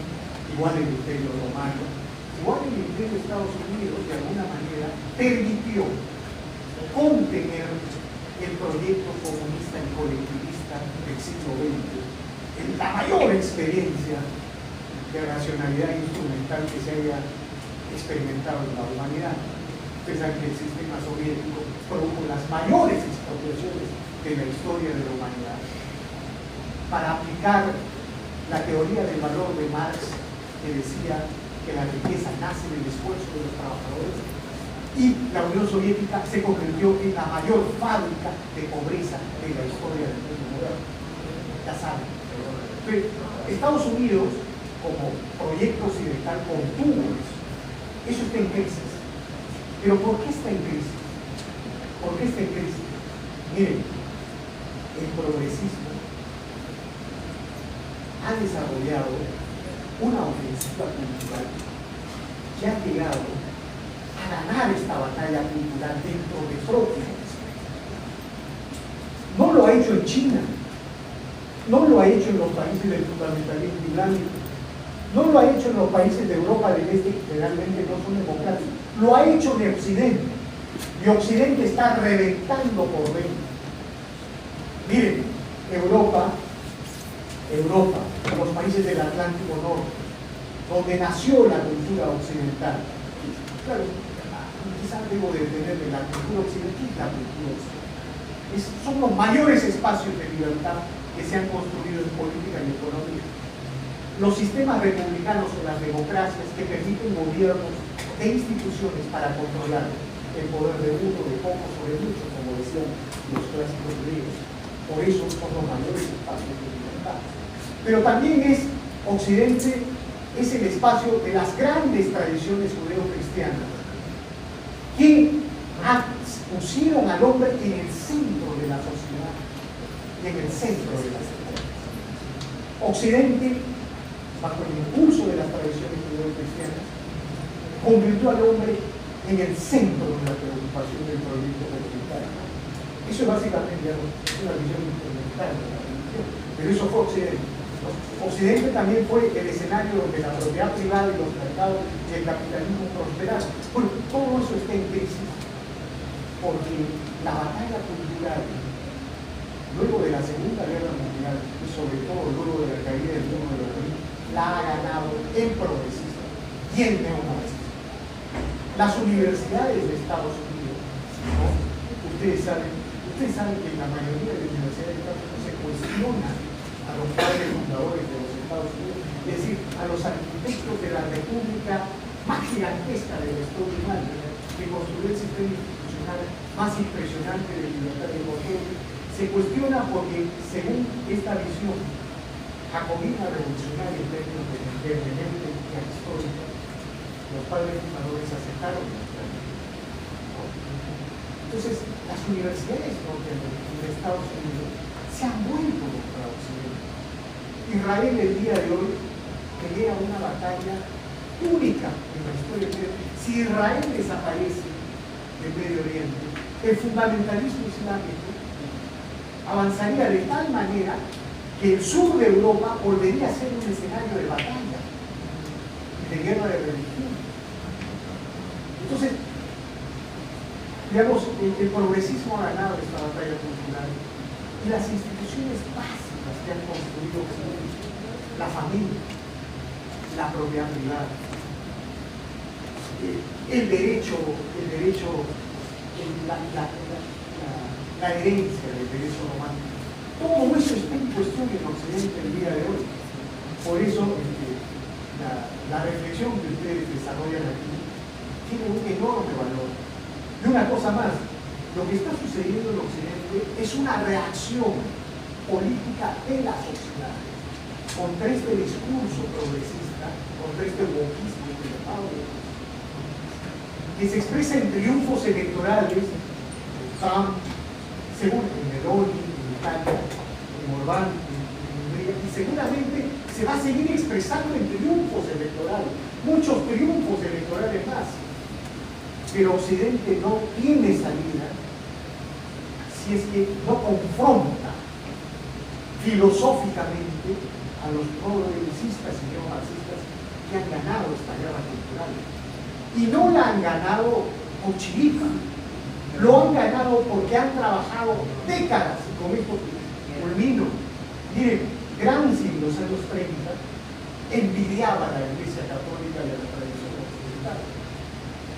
igual el imperio romano, igual el imperio de Estados Unidos, de alguna manera, permitió contener el proyecto comunista y colectivista del siglo XX, en la mayor experiencia de racionalidad instrumental que se haya experimentado en la humanidad. Ustedes saben que el sistema soviético produjo las mayores expropiaciones de la historia de la humanidad. Para aplicar la teoría del valor de Marx, que decía que la riqueza nace del esfuerzo de los trabajadores, y la Unión Soviética se convirtió en la mayor fábrica de pobreza de la historia del mundo moderno. Ya saben. Estados Unidos, como proyecto occidental, contuvo eso. Eso está en crisis. Pero ¿por qué está en crisis? ¿Por qué está en crisis? Miren, el progresismo ha desarrollado una ofensiva cultural que ha llegado a ganar esta batalla cultural dentro de propio. No lo ha hecho en China, no lo ha hecho en los países del fundamentalismo islámico, no lo ha hecho en los países de Europa del Este que generalmente no son democráticos, lo ha hecho en Occidente, y Occidente está reventando por dentro. Miren, Europa, los países del Atlántico Norte, donde nació la cultura occidental. Claro, quizás debo detenerme, la cultura occidental y la cultura occidental. Son los mayores espacios de libertad que se han construido en política y economía. Los sistemas republicanos o las democracias que permiten gobiernos e instituciones para controlar el poder de uno, de pocos o de muchos, como decían los clásicos griegos. Por eso son los mayores espacios de libertad. Pero también Occidente es el espacio de las grandes tradiciones judeo-cristianas que pusieron al hombre en el centro de la sociedad y en el centro de la sociedad. Occidente, bajo el impulso de las tradiciones judeo-cristianas, convirtió al hombre en el centro de la preocupación del proyecto comunitario. Eso es básicamente una visión instrumental de la religión, pero eso fue Occidente. Occidente también fue el escenario donde la propiedad privada y los mercados y el capitalismo prosperaron. Bueno, todo eso está en crisis porque la batalla cultural, luego de la Segunda Guerra Mundial y sobre todo luego de la caída del muro de Berlín, la ha ganado el progresista y el neomarxista. Las universidades de Estados Unidos, ¿no? Ustedes saben que en la mayoría de las universidades de Estados Unidos se cuestiona a los padres fundadores de los Estados Unidos, es decir, a los arquitectos de la república más gigantesca de la historia humana, que construyó el sistema institucional más impresionante de libertad y control, se cuestiona porque, según esta visión jacobina revolucionaria en términos de hermenéutica histórica, los padres fundadores aceptaron la esclavitud. Entonces, las universidades de Estados Unidos se han vuelto contra Occidente. Israel el día de hoy pelea una batalla única en la historia. Si Israel desaparece del Medio Oriente, el fundamentalismo islámico avanzaría de tal manera que el sur de Europa volvería a ser un escenario de batalla. de guerra de religión. Entonces, digamos, el progresismo ha ganado esta batalla cultural y las instituciones básicas que han construido la familia, la propiedad privada, el derecho, la herencia del derecho romano, todo eso está en cuestión en Occidente el día de hoy. Por eso la reflexión que ustedes desarrollan aquí tiene un enorme valor. Y una cosa más, lo que está sucediendo en Occidente es una reacción política de la sociedad contra este discurso progresista, contra este wokismo que se expresa en triunfos electorales, Trump, según en Meloni, en Italia, en Orbán, en Hungría, y seguramente se va a seguir expresando en triunfos electorales, muchos triunfos electorales más. Pero Occidente no tiene salida si es que no confronta filosóficamente a los progresistas y neomarxistas que han ganado esta guerra cultural. Y no la han ganado con chiripa, lo han ganado porque han trabajado décadas, y con esto culmino. Miren, Gramsci en los años 30 envidiaba a la Iglesia Católica y a la tradición occidental.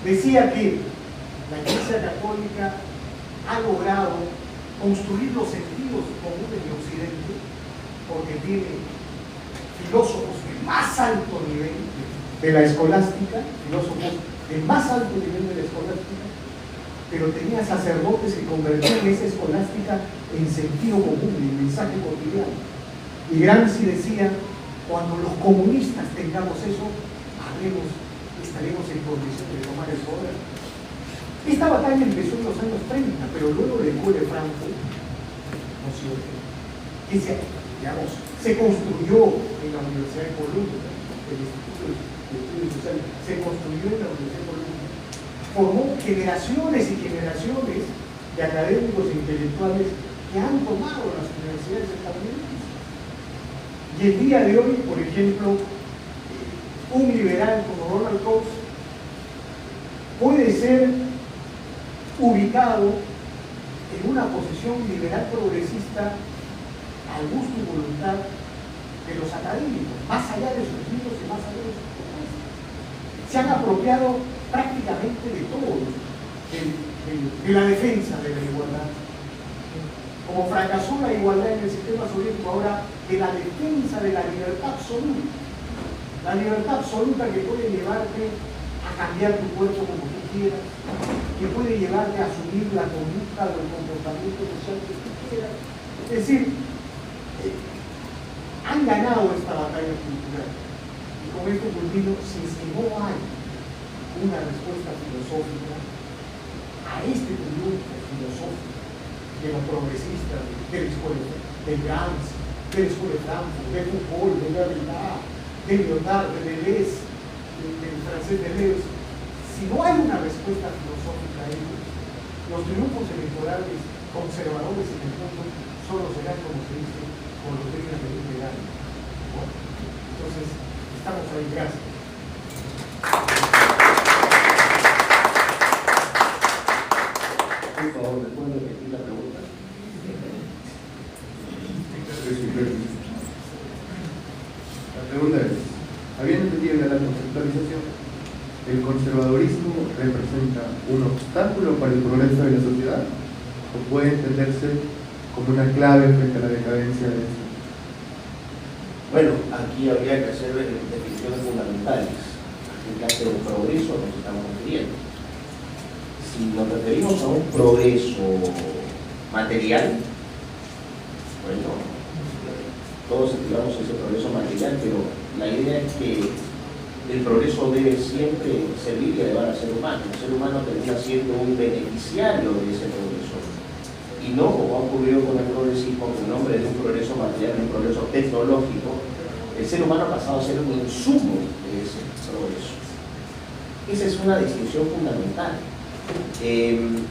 Decía que la Iglesia Católica ha logrado construir los sentidos comunes de Occidente porque tiene filósofos de más alto nivel de la escolástica, filósofos de más alto nivel de la escolástica, pero tenía sacerdotes que convertían esa escolástica en sentido común, en mensaje cotidiano. Y Gramsci decía, cuando los comunistas tengamos eso, estaremos en condición de tomar el poder. Esta batalla empezó en los años 30, pero luego de Cole Franco, que se construyó en la Universidad de Columbia, el Instituto de Estudios Sociales, se construyó en la Universidad de Columbia, formó generaciones y generaciones de académicos e intelectuales que han tomado las universidades estadounidenses. Y el día de hoy, por ejemplo, un liberal como Ronald Coase puede ser ubicado en una posición liberal progresista al gusto y voluntad de los académicos, más allá de sus libros y más allá de sus propuestas. Se han apropiado prácticamente de todo, de la defensa de la igualdad. Como fracasó la igualdad en el sistema soviético, ahora de la defensa de la libertad absoluta. La libertad absoluta que puede llevarte a cambiar tu cuerpo como tú quieras, que puede llevarte a asumir la conducta o el comportamiento social que tú quieras. Es decir, han ganado esta batalla cultural. Y con esto culmino, si es que no hay una respuesta filosófica a este triunfo filosófico de los progresistas, de la escuela de Gramsci, de la escuela de Frankfurt, de Foucault, de Derrida, de Lyotard, de Deleuze, del francés Deleuze. Si no hay una respuesta filosófica a ellos, los triunfos electorales conservadores en el mundo solo serán, como se dice, con los días de un verano. Bueno, entonces, estamos ahí. Gracias. Por favor, después de repetir la pregunta. La pregunta es, habiendo entendido la conceptualización, ¿el conservadurismo representa un obstáculo para el progreso de la sociedad o puede entenderse como una clave frente a la decadencia de esto? Bueno, aquí habría que hacer definiciones fundamentales. ¿A qué clase de progreso nos estamos refiriendo? Si nos referimos a un progreso material, bueno, todos activamos ese progreso material, pero la idea es que el progreso debe siempre servir y elevar al ser humano. El ser humano termina siendo un beneficiario de ese progreso. Y no como ha ocurrido con el progresismo, que en nombre de un progreso material, un progreso tecnológico, el ser humano ha pasado a ser un insumo de ese progreso. Esa es una distinción fundamental. En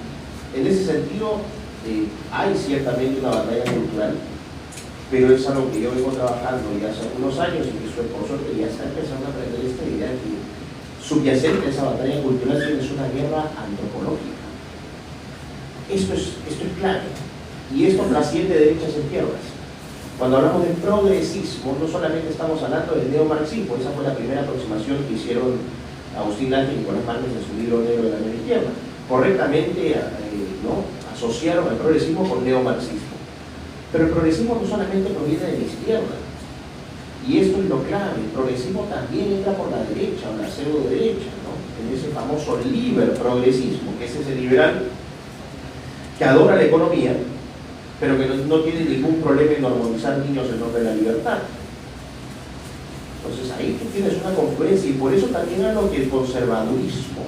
ese sentido, hay ciertamente una batalla cultural, pero es algo que yo vengo trabajando ya hace algunos años y que es su esposo, que ya está empezando a aprender esta idea que subyacente a esa batalla cultural es una guerra antropológica. Esto es clave. Y esto trasciende derechas e izquierdas. Cuando hablamos de progresismo, no solamente estamos hablando del neomarxismo, esa fue la primera aproximación que hicieron Agustín Laje y Nicolás Marques en su libro Negro de la Nueva Izquierda. Correctamente asociaron el progresismo con neomarxismo. Pero el progresismo no solamente proviene de la izquierda, y esto es lo clave, el progresismo también entra por la derecha o la pseudo-derecha, ¿no? En ese famoso liber progresismo, que es ese liberal que adora la economía, pero que no tiene ningún problema en normalizar niños en nombre de la libertad. Entonces ahí tú tienes una confluencia, y por eso también hablo que el conservadurismo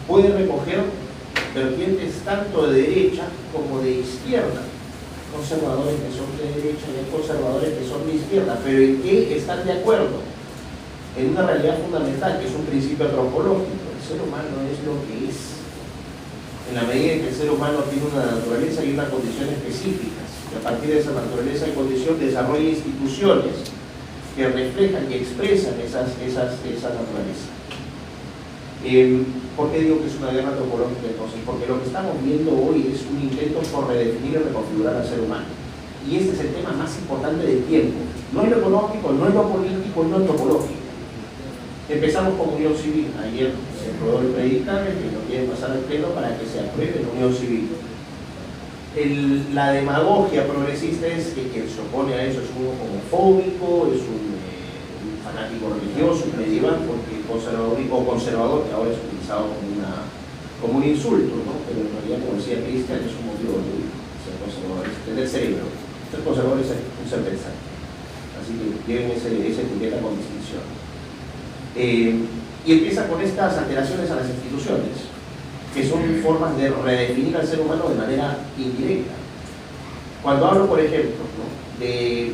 puede recoger vertientes tanto de derecha como de izquierda. Conservadores que son de derecha y hay conservadores que son de izquierda, pero ¿en qué están de acuerdo? En una realidad fundamental, que es un principio antropológico. El ser humano es lo que es. En la medida en que el ser humano tiene una naturaleza y una condición específicas, y a partir de esa naturaleza y condición desarrolla instituciones que reflejan y expresan esa naturaleza. ¿Por qué digo que es una guerra antropológica entonces? Porque lo que estamos viendo hoy es un intento por redefinir y reconfigurar al ser humano. Y este es el tema más importante del tiempo. No es lo económico, no es lo político, no es lo antropológico. Empezamos con unión civil. Ayer se aprobó el predictamen que lo quieren pasar al pleno para que se apruebe la unión civil. La demagogia progresista es que quien se opone a eso es un homofóbico, es un fanático religioso, medieval, porque conservador, que ahora es utilizado como un insulto, ¿no? Pero en realidad, como decía Cristian, es un motivo de ser conservador, es tener cerebro. Ser conservador es un ser pensante. Así que lleven esa etiqueta con distinción. Y empieza con estas alteraciones a las instituciones, que son formas de redefinir al ser humano de manera indirecta. Cuando hablo, por ejemplo, ¿no?, de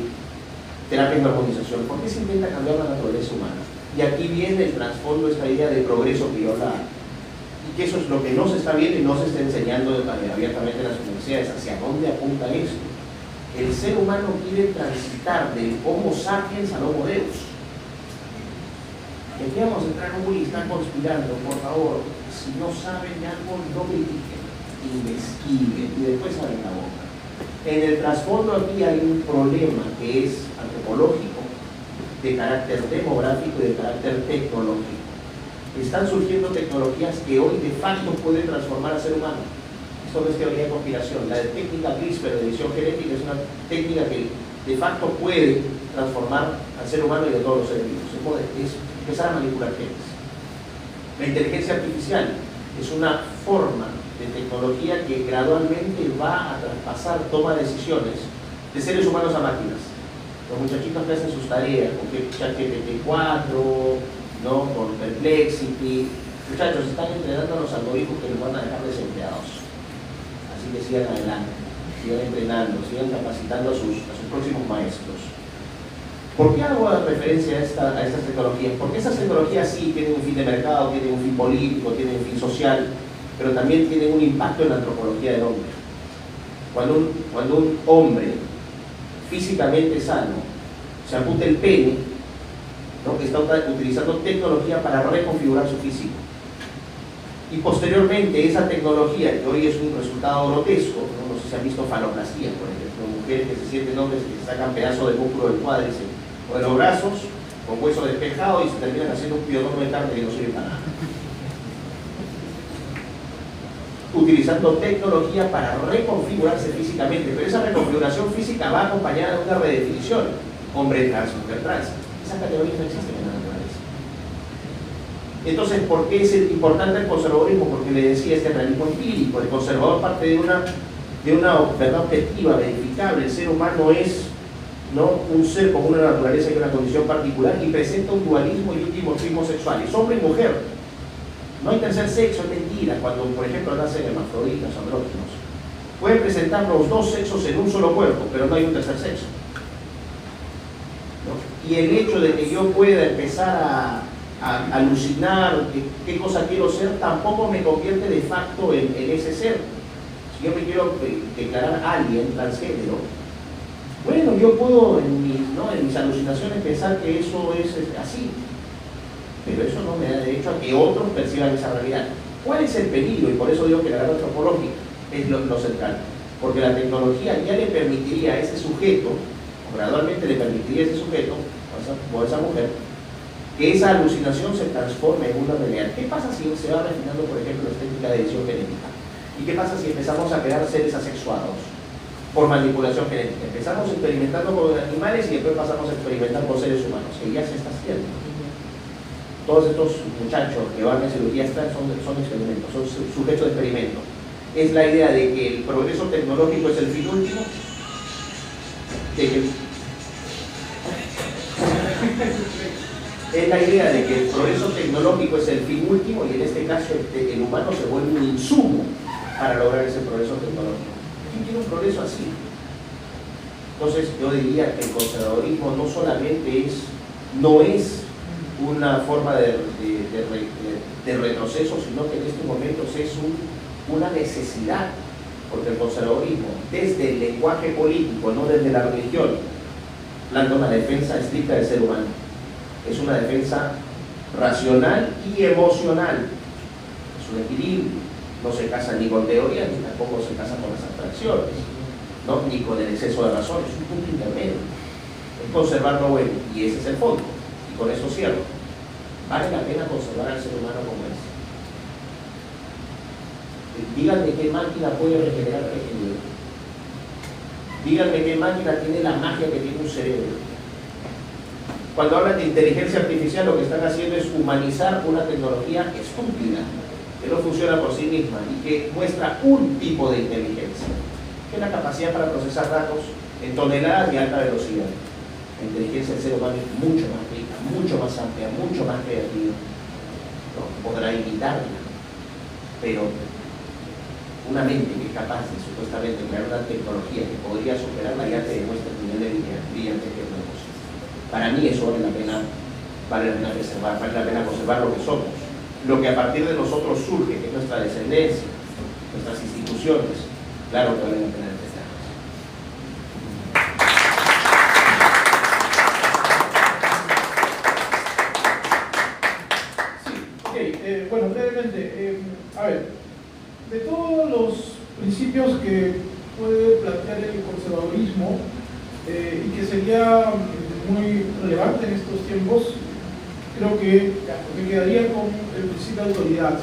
terapias de hormonización, ¿por qué se intenta cambiar la naturaleza humana? Y aquí viene el trasfondo, esta idea de progreso que yo hablaba, y que eso es lo que no se está viendo y no se está enseñando abiertamente en las universidades. ¿Hacia dónde apunta esto? El ser humano quiere transitar del Homo sapiens al Homo Deus. Y aquí vamos a entrar y están conspirando, por favor, si no saben de algo, no critiquen, investiguen y después abren la boca. En el trasfondo aquí hay un problema que es antropológico, de carácter demográfico y de carácter tecnológico. Están surgiendo tecnologías que hoy de facto pueden transformar al ser humano. Esto no es teoría de conspiración. La técnica CRISPR de edición genética es una técnica que de facto puede transformar al ser humano y a todos los seres vivos. Es empezar a manipular genes. La inteligencia artificial es una forma de tecnología que gradualmente va a traspasar toma de decisiones de seres humanos a máquinas. Los muchachitos que hacen sus tareas con ChatGPT-4, ¿no?, con Perplexity, muchachos, están entrenando a los algoritmos que los van a dejar desempleados. Así que sigan adelante, sigan entrenando, sigan capacitando a sus próximos maestros. ¿Por qué hago referencia a estas tecnologías? Porque esas tecnologías sí tienen un fin de mercado, tienen un fin político, tienen un fin social, pero también tienen un impacto en la antropología del hombre. Cuando un hombre físicamente sano se apunta el pene, ¿no?, está utilizando tecnología para reconfigurar su físico. Y posteriormente esa tecnología, que hoy es un resultado grotesco, no sé si han visto faloplastías, por ejemplo, mujeres que se sienten hombres que sacan pedazos del músculo del cuádriceps o de los brazos con hueso despejado y se terminan haciendo un pionono de carne que no sirve para nada. Utilizando tecnología para reconfigurarse físicamente, pero esa reconfiguración física va acompañada de una redefinición: hombre trans, mujer trans. Esas categorías no existen en la naturaleza. Entonces, ¿por qué es importante el conservadurismo? Porque le decía, este realismo empírico. El conservador parte de una verdad objetiva, verificable. El ser humano es, ¿no?, un ser con una naturaleza y una condición particular, y presenta un dualismo y un dimorfismo sexual. Es hombre y mujer. No hay tercer sexo, es mentira. Cuando, por ejemplo, nacen hermafroditas o andróginos, pueden presentar los dos sexos en un solo cuerpo, pero no hay un tercer sexo, ¿no? Y el hecho de que yo pueda empezar a alucinar qué cosa quiero ser, tampoco me convierte de facto en ese ser. Si yo me quiero declarar alguien transgénero, Bueno, yo puedo en mis alucinaciones pensar que eso es así, pero eso no me da derecho a que otros perciban esa realidad. ¿Cuál es el peligro? Y por eso digo que la guerra antropológica es lo central. Porque la tecnología ya le permitiría a ese sujeto, o gradualmente le permitiría a ese sujeto, o a esa mujer, que esa alucinación se transforme en una realidad. ¿Qué pasa si se va refinando, por ejemplo, la técnica de edición genética? ¿Y qué pasa si empezamos a crear seres asexuados por manipulación genética? Empezamos experimentando con animales y después pasamos a experimentar con seres humanos, que ya se está haciendo. Todos estos muchachos que van a cirugía son experimentos, son sujetos de experimento. Es la idea de que el progreso tecnológico es el fin último, es la idea de que el progreso tecnológico es el fin último y en este caso el humano se vuelve un insumo para lograr ese progreso tecnológico. ¿Quién quiere un progreso así? Entonces yo diría que el conservadorismo no solamente no es una forma de retroceso, sino que en estos momentos es una necesidad, porque el conservadorismo, desde el lenguaje político, no desde la religión, plantea una defensa estricta del ser humano. Es una defensa racional y emocional. Es un equilibrio. No se casa ni con teorías, ni tampoco se casa con las abstracciones, ¿no? Ni con el exceso de razón. Es un punto intermedio. Es conservar lo bueno, y ese es el fondo. Y con eso cierro. ¿Vale la pena conservar al ser humano como es? Díganme qué máquina puede regenerar tejido. Díganme qué máquina tiene la magia que tiene un cerebro. Cuando hablan de inteligencia artificial, lo que están haciendo es humanizar una tecnología estúpida, que no funciona por sí misma y que muestra un tipo de inteligencia, que es la capacidad para procesar datos en toneladas y alta velocidad. La inteligencia del ser humano es mucho más rica, mucho más amplia, mucho más creativa. ¿No? Podrá imitarla, pero una mente que es capaz de supuestamente crear una tecnología que podría superarla ya te demuestra el nivel de brillante que es una cosa. Para mí eso vale la pena preservar, vale la pena conservar lo que somos, lo que a partir de nosotros surge, que es nuestra descendencia, nuestras instituciones. Claro que vale la pena defenderlas. Sí, bueno, brevemente, a ver, de todos los principios que puede plantear el conservadurismo y que sería muy relevante en estos tiempos, creo que me quedaría con el principio de autoridad.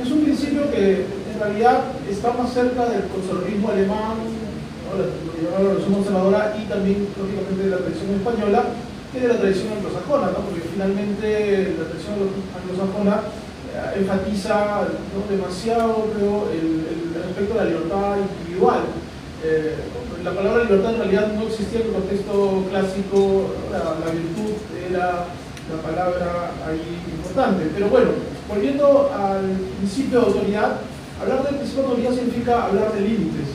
Es un principio que en realidad está más cerca del conservadurismo alemán, ¿no? La revolución conservadora, y también, lógicamente, de la tradición española, que de la tradición anglosajona, ¿no? Porque finalmente la tradición anglosajona enfatiza, ¿no?, demasiado, creo, el aspecto de la libertad individual. La palabra libertad en realidad no existía en el contexto clásico, la virtud era la palabra ahí importante. Pero bueno, volviendo al principio de autoridad, hablar del principio de autoridad significa hablar de límites.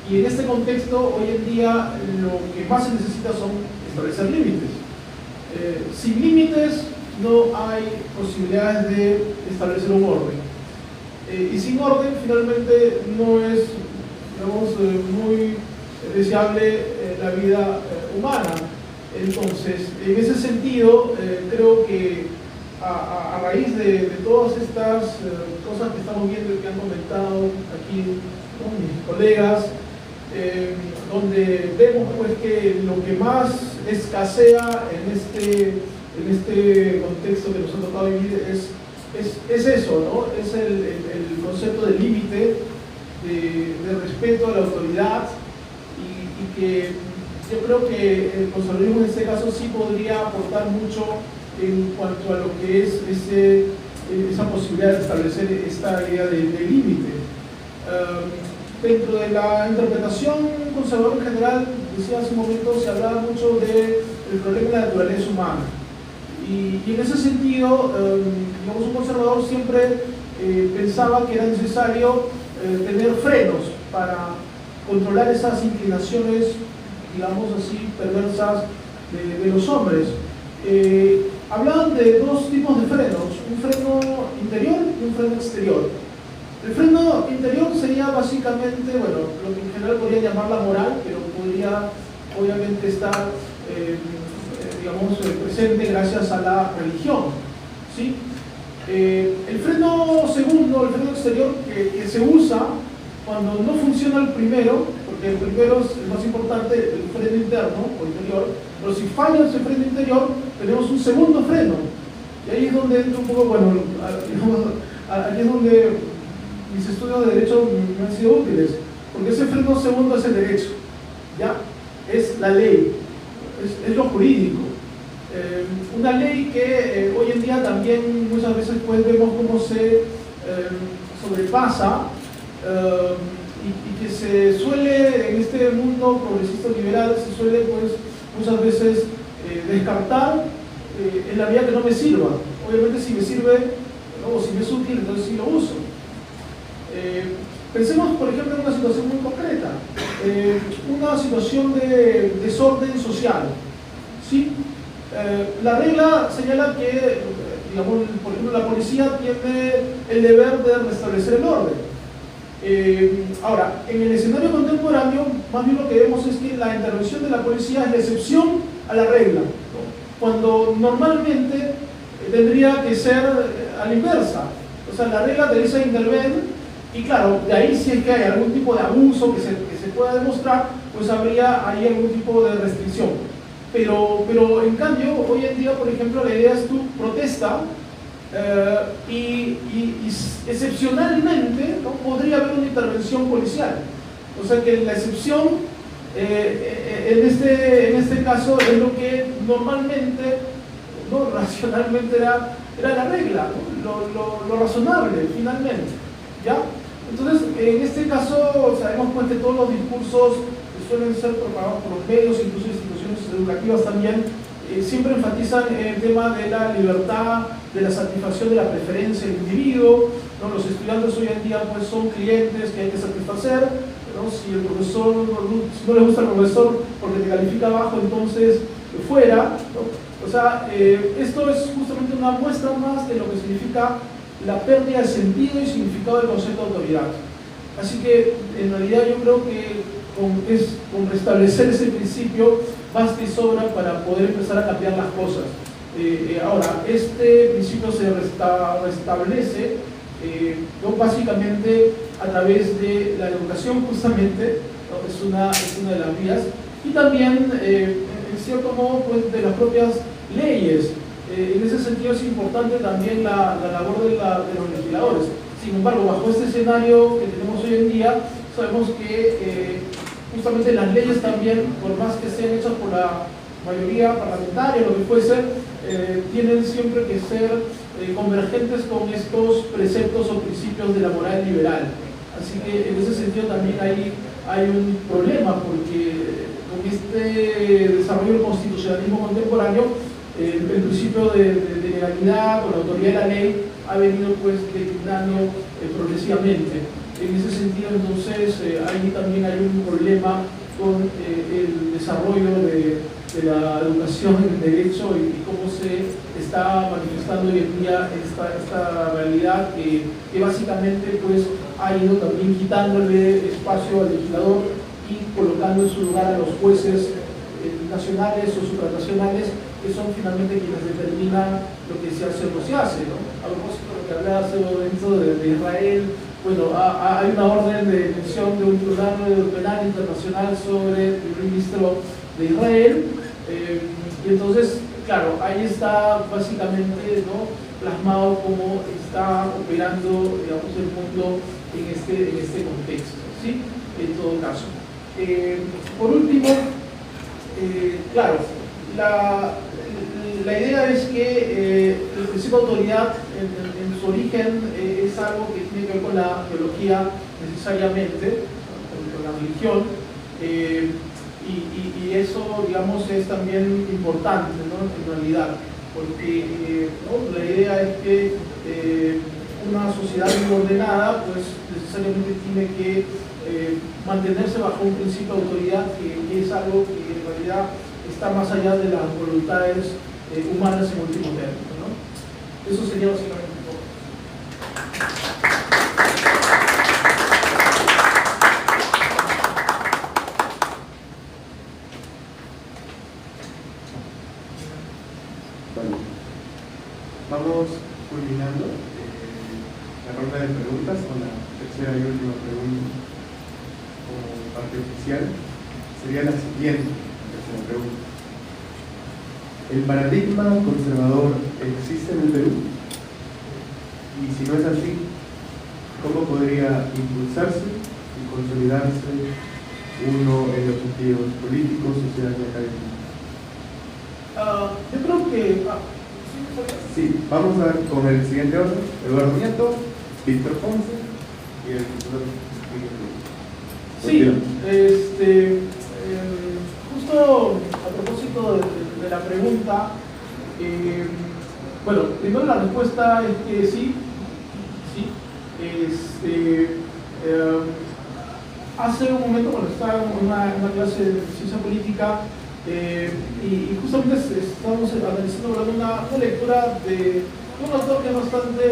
Y en este contexto, hoy en día, lo que más se necesita son establecer límites. Sin límites no hay posibilidades de establecer un orden. Y sin orden, finalmente, no es, digamos, muy deseable la vida humana. Entonces, en ese sentido, creo que a raíz de todas estas cosas que estamos viendo y que han comentado aquí, ¿no?, mis colegas, donde vemos pues que lo que más escasea en este contexto que nos ha tocado vivir es eso, ¿no? Es el concepto de límite, de respeto a la autoridad, y que yo creo que el conservadurismo en este caso sí podría aportar mucho en cuanto a lo que es esa posibilidad de establecer esta idea de límite. Dentro de la interpretación conservadora en general, decía hace un momento, se hablaba mucho del problema de la naturaleza humana. Y en ese sentido, digamos, un conservador siempre pensaba que era necesario tener frenos para controlar esas inclinaciones, digamos así, perversas de los hombres. Hablaban de dos tipos de frenos, un freno interior y un freno exterior. El freno interior sería básicamente, bueno, lo que en general podría llamar la moral, pero podría obviamente está digamos, presente gracias a la religión, ¿sí? El freno segundo, el freno exterior que se usa cuando no funciona el primero, porque el primero es el más importante, el freno interno o interior, pero si falla ese freno interior, tenemos un segundo freno. Y ahí es donde entra un poco, bueno, digamos, aquí es donde mis estudios de derecho me han sido útiles, porque ese freno segundo es el derecho, ¿ya? Es la ley, es lo jurídico. Una ley que hoy en día también muchas veces pues vemos cómo se sobrepasa y que se suele, en este mundo progresista liberal, se suele pues muchas veces descartar en la medida que no me sirva. Obviamente si me sirve, ¿no? O si me es útil, entonces sí lo uso. Pensemos por ejemplo en una situación muy concreta, una situación de desorden social, ¿sí? La regla señala que, digamos, por ejemplo, la policía tiene el deber de restablecer el orden. Ahora, en el escenario contemporáneo, más bien lo que vemos es que la intervención de la policía es la excepción a la regla, ¿no? Cuando normalmente tendría que ser a la inversa. O sea, la regla te dice interven, y claro, de ahí si es que hay algún tipo de abuso que se pueda demostrar, pues habría ahí algún tipo de restricción. Pero en cambio, hoy en día, por ejemplo, la idea es tu protesta y excepcionalmente, ¿no? Podría haber una intervención policial. O sea que la excepción en este caso es lo que normalmente, no racionalmente era la regla, ¿no? lo razonable finalmente, ¿ya? Entonces, en este caso sabemos pues que todos los discursos que suelen ser propagados por los medios, incluso instituciones educativas también, siempre enfatizan el tema de la libertad, de la satisfacción de la preferencia del individuo, ¿no? Los estudiantes hoy en día pues son clientes que hay que satisfacer, ¿no? Si el profesor, si no le gusta el profesor porque te califica bajo, entonces fuera, ¿no? O sea, esto es justamente una muestra más de lo que significa la pérdida de sentido y significado del concepto de autoridad. Así que en realidad yo creo que con restablecer ese principio basta y sobra para poder empezar a cambiar las cosas. Ahora, este principio se restablece ¿no? Básicamente a través de la educación justamente, ¿no? es una de las vías, y también en cierto modo pues, de las propias leyes. En ese sentido es importante también la labor de los legisladores. Sin embargo, bajo este escenario que tenemos hoy en día, sabemos que justamente las leyes también, por más que sean hechas por la mayoría parlamentaria, lo que fuese, tienen siempre que ser convergentes con estos preceptos o principios de la moral liberal. Así que en ese sentido también hay un problema, porque con este desarrollo del constitucionalismo contemporáneo, el principio de legalidad o la autoridad de la ley ha venido pues declinando progresivamente. En ese sentido, entonces, ahí también hay un problema con el desarrollo de la educación en el derecho y cómo se está manifestando hoy en día esta realidad que básicamente pues, ha ido también quitándole espacio al legislador y colocando en su lugar a los jueces nacionales o supranacionales, que son finalmente quienes determinan lo que se hace o no se hace, ¿no? A propósito de lo que hablaba hace un momento de Israel, bueno, hay una orden de emisión de un tribunal penal internacional sobre el ministro de Israel, y entonces, claro, ahí está básicamente, ¿no? Plasmado cómo está operando, digamos, el mundo en este contexto, ¿sí? En todo caso. Por último, claro, la idea es que el principio de autoridad en su origen es algo que tiene que ver con la teología necesariamente, con la religión, y eso, digamos, es también importante, ¿no? En realidad, porque ¿no? La idea es que una sociedad bien ordenada pues necesariamente tiene que mantenerse bajo un principio de autoridad que es algo que en realidad está más allá de las voluntades humanas en último término, ¿no? Eso sería básicamente todo. la ronda de preguntas con la tercera y última pregunta como parte oficial. Sería la siguiente, la tercera pregunta. ¿El paradigma conservador existe en el Perú? Y si no es así, ¿cómo podría impulsarse y consolidarse uno en los sentidos políticos, sociales y académicos? Yo creo que... Sí, vamos con el siguiente orden. Eduardo Nieto, Víctor Ponce y el profesor Miguel Cruz. Sí, justo a propósito de la pregunta, bueno, primero la respuesta es que sí. Hace un momento cuando estaba en una clase de ciencia política y justamente estábamos analizando una lectura de un autor que es bastante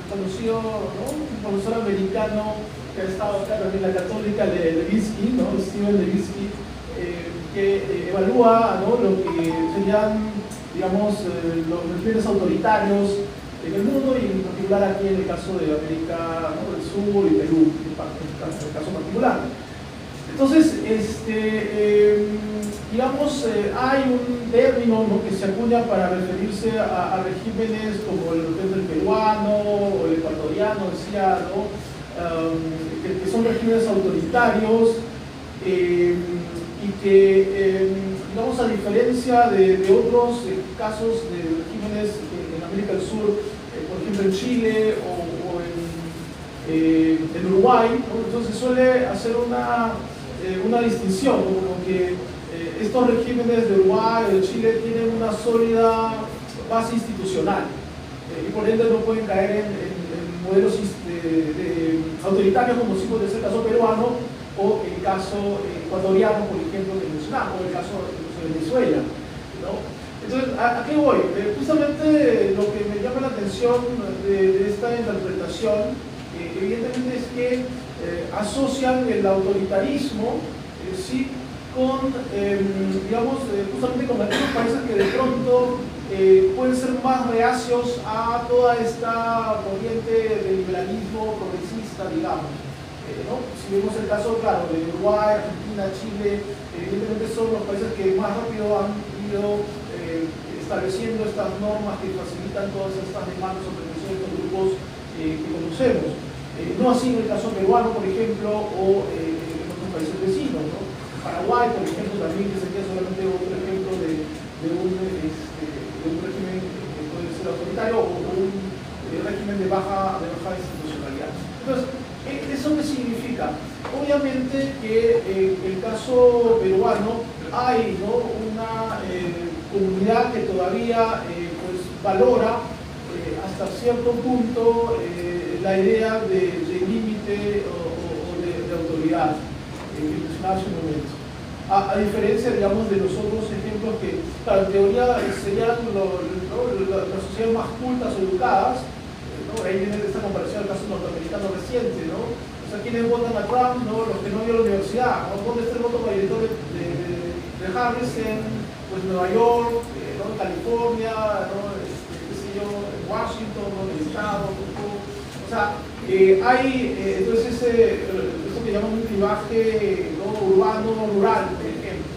conocido, ¿no? Un profesor americano que ha estado acá también en la Católica, Levitsky, ¿no? Steven Levitsky, que evalúa, ¿no? Lo que serían, digamos, los regímenes autoritarios en el mundo y en particular aquí en el caso de América, ¿no? del Sur y Perú, en el caso particular. Entonces, digamos, hay un término, ¿no? que se acuña para referirse a regímenes como el peruano o el ecuatoriano, decía, ¿no? Que son regímenes autoritarios y que, digamos, a diferencia de otros casos de regímenes en América del Sur, por ejemplo en Chile o en Uruguay, ¿no? Entonces suele hacer una distinción, ¿no? Como que estos regímenes de Uruguay o de Chile tienen una sólida base institucional y por ende no pueden caer en modelos autoritarios como si puede ser el caso peruano o el caso ecuatoriano, por ejemplo, que mencionamos, o el caso de Venezuela, ¿no? Entonces, ¿a qué voy? Justamente lo que me llama la atención de esta interpretación, evidentemente es que asocian el autoritarismo, sí, con, digamos, justamente con aquellos países que de pronto pueden ser más reacios a toda esta corriente de liberalismo progresista, digamos. ¿No? Si vemos el caso, claro, de Uruguay, Argentina, Chile, evidentemente son los países que más rápido han ido estableciendo estas normas que facilitan todas estas demandas o pretensiones de estos grupos que conocemos. No así en el caso peruano, por ejemplo, o en otros países vecinos, ¿no? Paraguay, por ejemplo, también, que sería solamente otro ejemplo de un régimen que puede ser autoritario o un régimen de baja institucionalidad. Entonces, ¿eso qué significa? Obviamente que en el caso peruano hay, ¿no? una comunidad que todavía pues valora hasta cierto punto la idea de límite o de autoridad que mencionaba hace un momento. A diferencia, digamos, de los otros ejemplos que, claro, en teoría serían las sociedades más cultas o educadas, ¿no? Ahí viene esta comparación al caso norteamericano reciente, ¿no? O sea, ¿quiénes votan a Trump? ¿No? Los que no han ido a la universidad, ¿no? ¿Dónde está el voto mayoritario de Harris en pues, Nueva York, ¿no? En California, ¿no? Qué sé yo, en Washington, ¿no? En el estado, ¿no? O sea, hay entonces eso que llaman un clivaje, ¿no? urbano-rural, por ejemplo.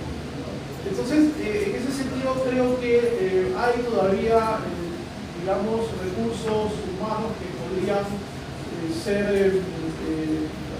Entonces, en ese sentido creo que hay todavía, digamos, recursos humanos que podrían ser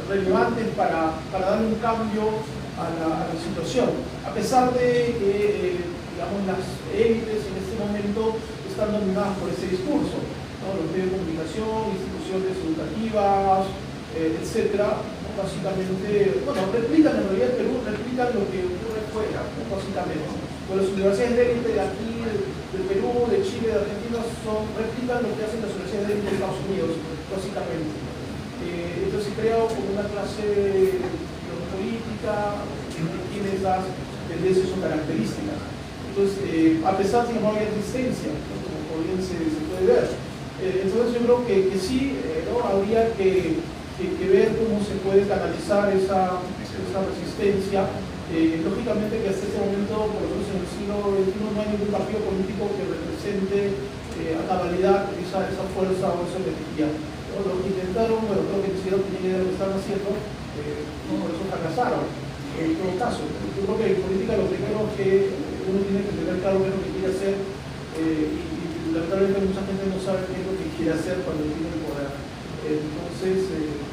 relevantes para dar un cambio a la situación, a pesar de que, digamos, las élites en este momento están dominadas por ese discurso, ¿no? Los medios de comunicación, instituciones educativas, etcétera, ¿no? Básicamente, bueno, replican en realidad en Perú, replican lo que ocurre fuera, ¿no? Básicamente. Pues las universidades de élite de aquí, de Perú, de Chile, de Argentina, replican lo que hacen las universidades de élite de Estados Unidos, básicamente. Entonces creo como una clase política que tiene esas tendencias o características. Entonces, a pesar de que no hay resistencia, ¿no? Como bien se puede ver. Entonces yo creo que sí, ¿no? Habría que ver cómo se puede canalizar esa resistencia. Lógicamente que hasta este momento, por lo menos en el siglo XXI, no hay ningún partido político que represente a cabalidad esa fuerza o esa energía. Lo que intentaron, bueno, creo que ni siquiera tenían idea de lo que estaban haciendo, por eso fracasaron. En todo caso, yo creo que en política lo primero que uno tiene que tener claro qué es lo que quiere hacer, y lamentablemente mucha gente no sabe qué es lo que quiere hacer cuando tiene el poder. Entonces,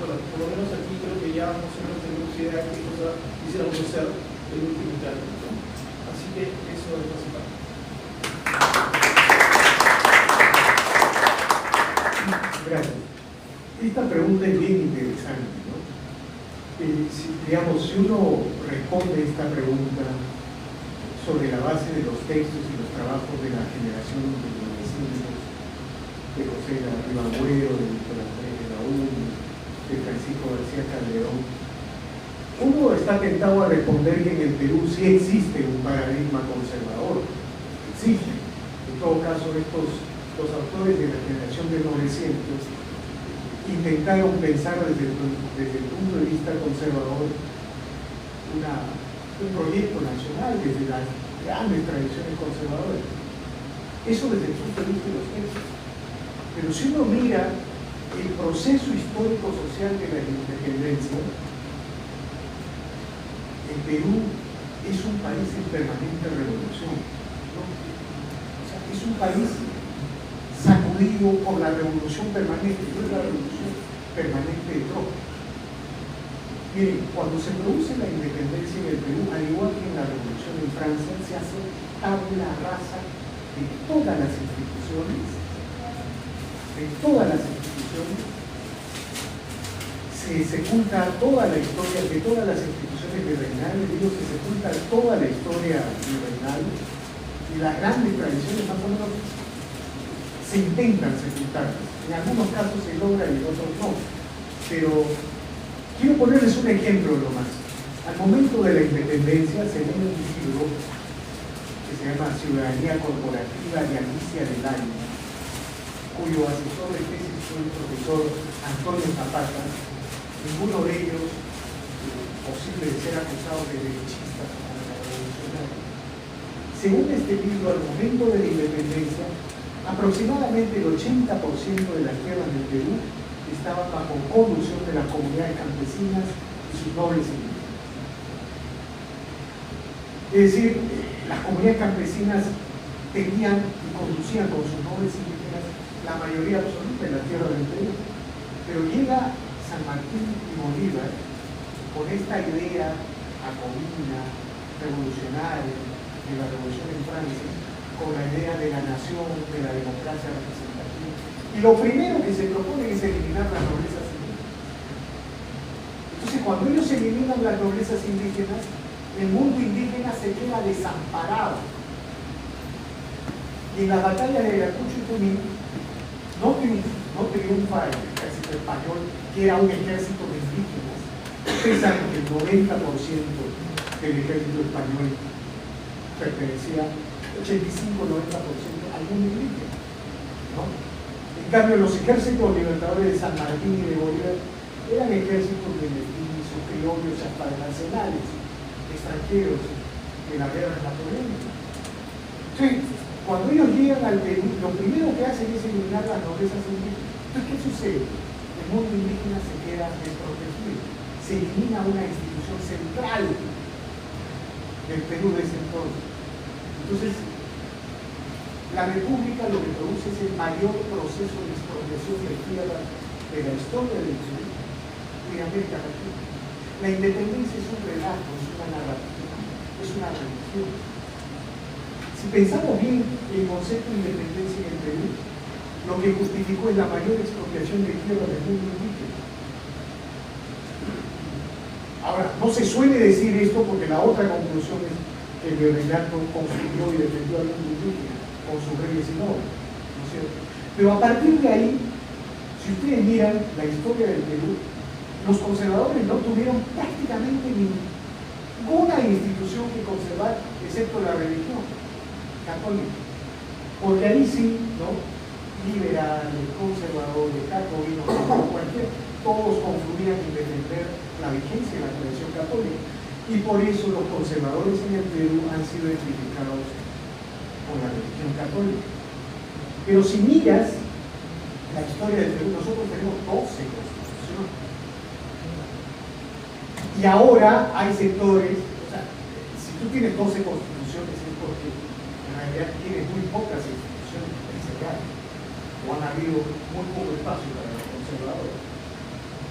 bueno, por lo menos aquí creo que ya más o menos tenemos idea de qué cosa quisiéramos hacer el último año, ¿no? Así que eso es básicamente. Gracias. Esta pregunta es bien interesante, ¿no? Si uno responde esta pregunta sobre la base de los textos y los trabajos de la generación de los vecinos, de José Ribagüero, de Víctor Andrés de Gaúl, de Francisco García Calderón, uno está tentado a responder que en el Perú sí existe un paradigma conservador. Existe. En todo caso, los autores de la generación de 900 intentaron pensar desde el punto de vista conservador un proyecto nacional desde las grandes tradiciones conservadoras. Eso desde el punto de vista de los textos. Pero si uno mira el proceso histórico-social de la independencia, el Perú es un país en permanente revolución, ¿no? O sea, es un país sacudido por la revolución permanente, no es la revolución permanente de Tropa. Miren, cuando se produce la independencia en el Perú, al igual que en la revolución en Francia, se hace tabla rasa de todas las instituciones, se sepulta toda la historia de todas las instituciones virreinales, digo, se sepulta toda la historia virreinal, y las grandes tradiciones más o menos se intentan sepultar. En algunos casos se logra y en otros no. Pero quiero ponerles un ejemplo nomás. Al momento de la independencia se lee un libro que se llama Ciudadanía Corporativa y Alicia del Año, cuyo asesor de tesis fue el profesor Antonio Zapata. Ninguno de ellos posible de ser acusado de derechistas o de revolucionarios. Según este libro, al momento de la independencia, aproximadamente el 80% de las tierras del Perú estaban bajo conducción de las comunidades campesinas y sus nobles indígenas. Es decir, las comunidades campesinas tenían y conducían con sus nobles indígenas la mayoría absoluta de la tierra del Perú. Pero llega San Martín y Bolívar con esta idea jacobina, revolucionaria de la revolución en Francia, con la idea de la nación, de la democracia representativa. Y lo primero que se propone es eliminar las noblezas indígenas. Entonces, cuando ellos eliminan las noblezas indígenas, el mundo indígena se queda desamparado. Y en las batallas de Ayacucho y Junín no triunfa el ejército español, que era un ejército de indígenas. Ustedes saben que el 90% del ejército español pertenecía 85-90% a algún indígena, ¿no? En cambio, los ejércitos libertadores de San Martín y de Bolívar eran ejércitos de mestizos, criollos, hasta de nacionales, extranjeros de la guerra napoleónica. Entonces, cuando ellos llegan al Perú, lo primero que hacen es eliminar las noblezas indígenas. Entonces, ¿qué sucede? El mundo indígena se queda desprotegido. Se elimina una institución central del Perú de ese entonces. Entonces, la República lo que produce es el mayor proceso de expropiación de tierra de la historia del Perú y de América Latina. La independencia es un relato, es una narrativa, es una religión. Si pensamos bien el concepto de independencia en el Perú, lo que justificó es la mayor expropiación de tierra del mundo indígena. Ahora, no se suele decir esto porque la otra conclusión es que el virreinato construyó y defendió al mundo indígena con sus reyes y nobles, ¿no es cierto? Pero a partir de ahí, si ustedes miran la historia del Perú, los conservadores no tuvieron prácticamente ninguna institución que conservar, excepto la religión católica. Porque ahí sí, ¿no? Liberales, conservadores, jacobinos, cualquier, todos confluían en defender la vigencia de la tradición católica. Y por eso los conservadores en el Perú han sido identificados con la religión católica. Pero si miras la historia del Perú, nosotros tenemos 12 constituciones. Y ahora hay sectores, o sea, si tú tienes 12 constituciones es porque en realidad tienes muy pocas instituciones empresariales, o han habido muy poco espacio para los conservadores.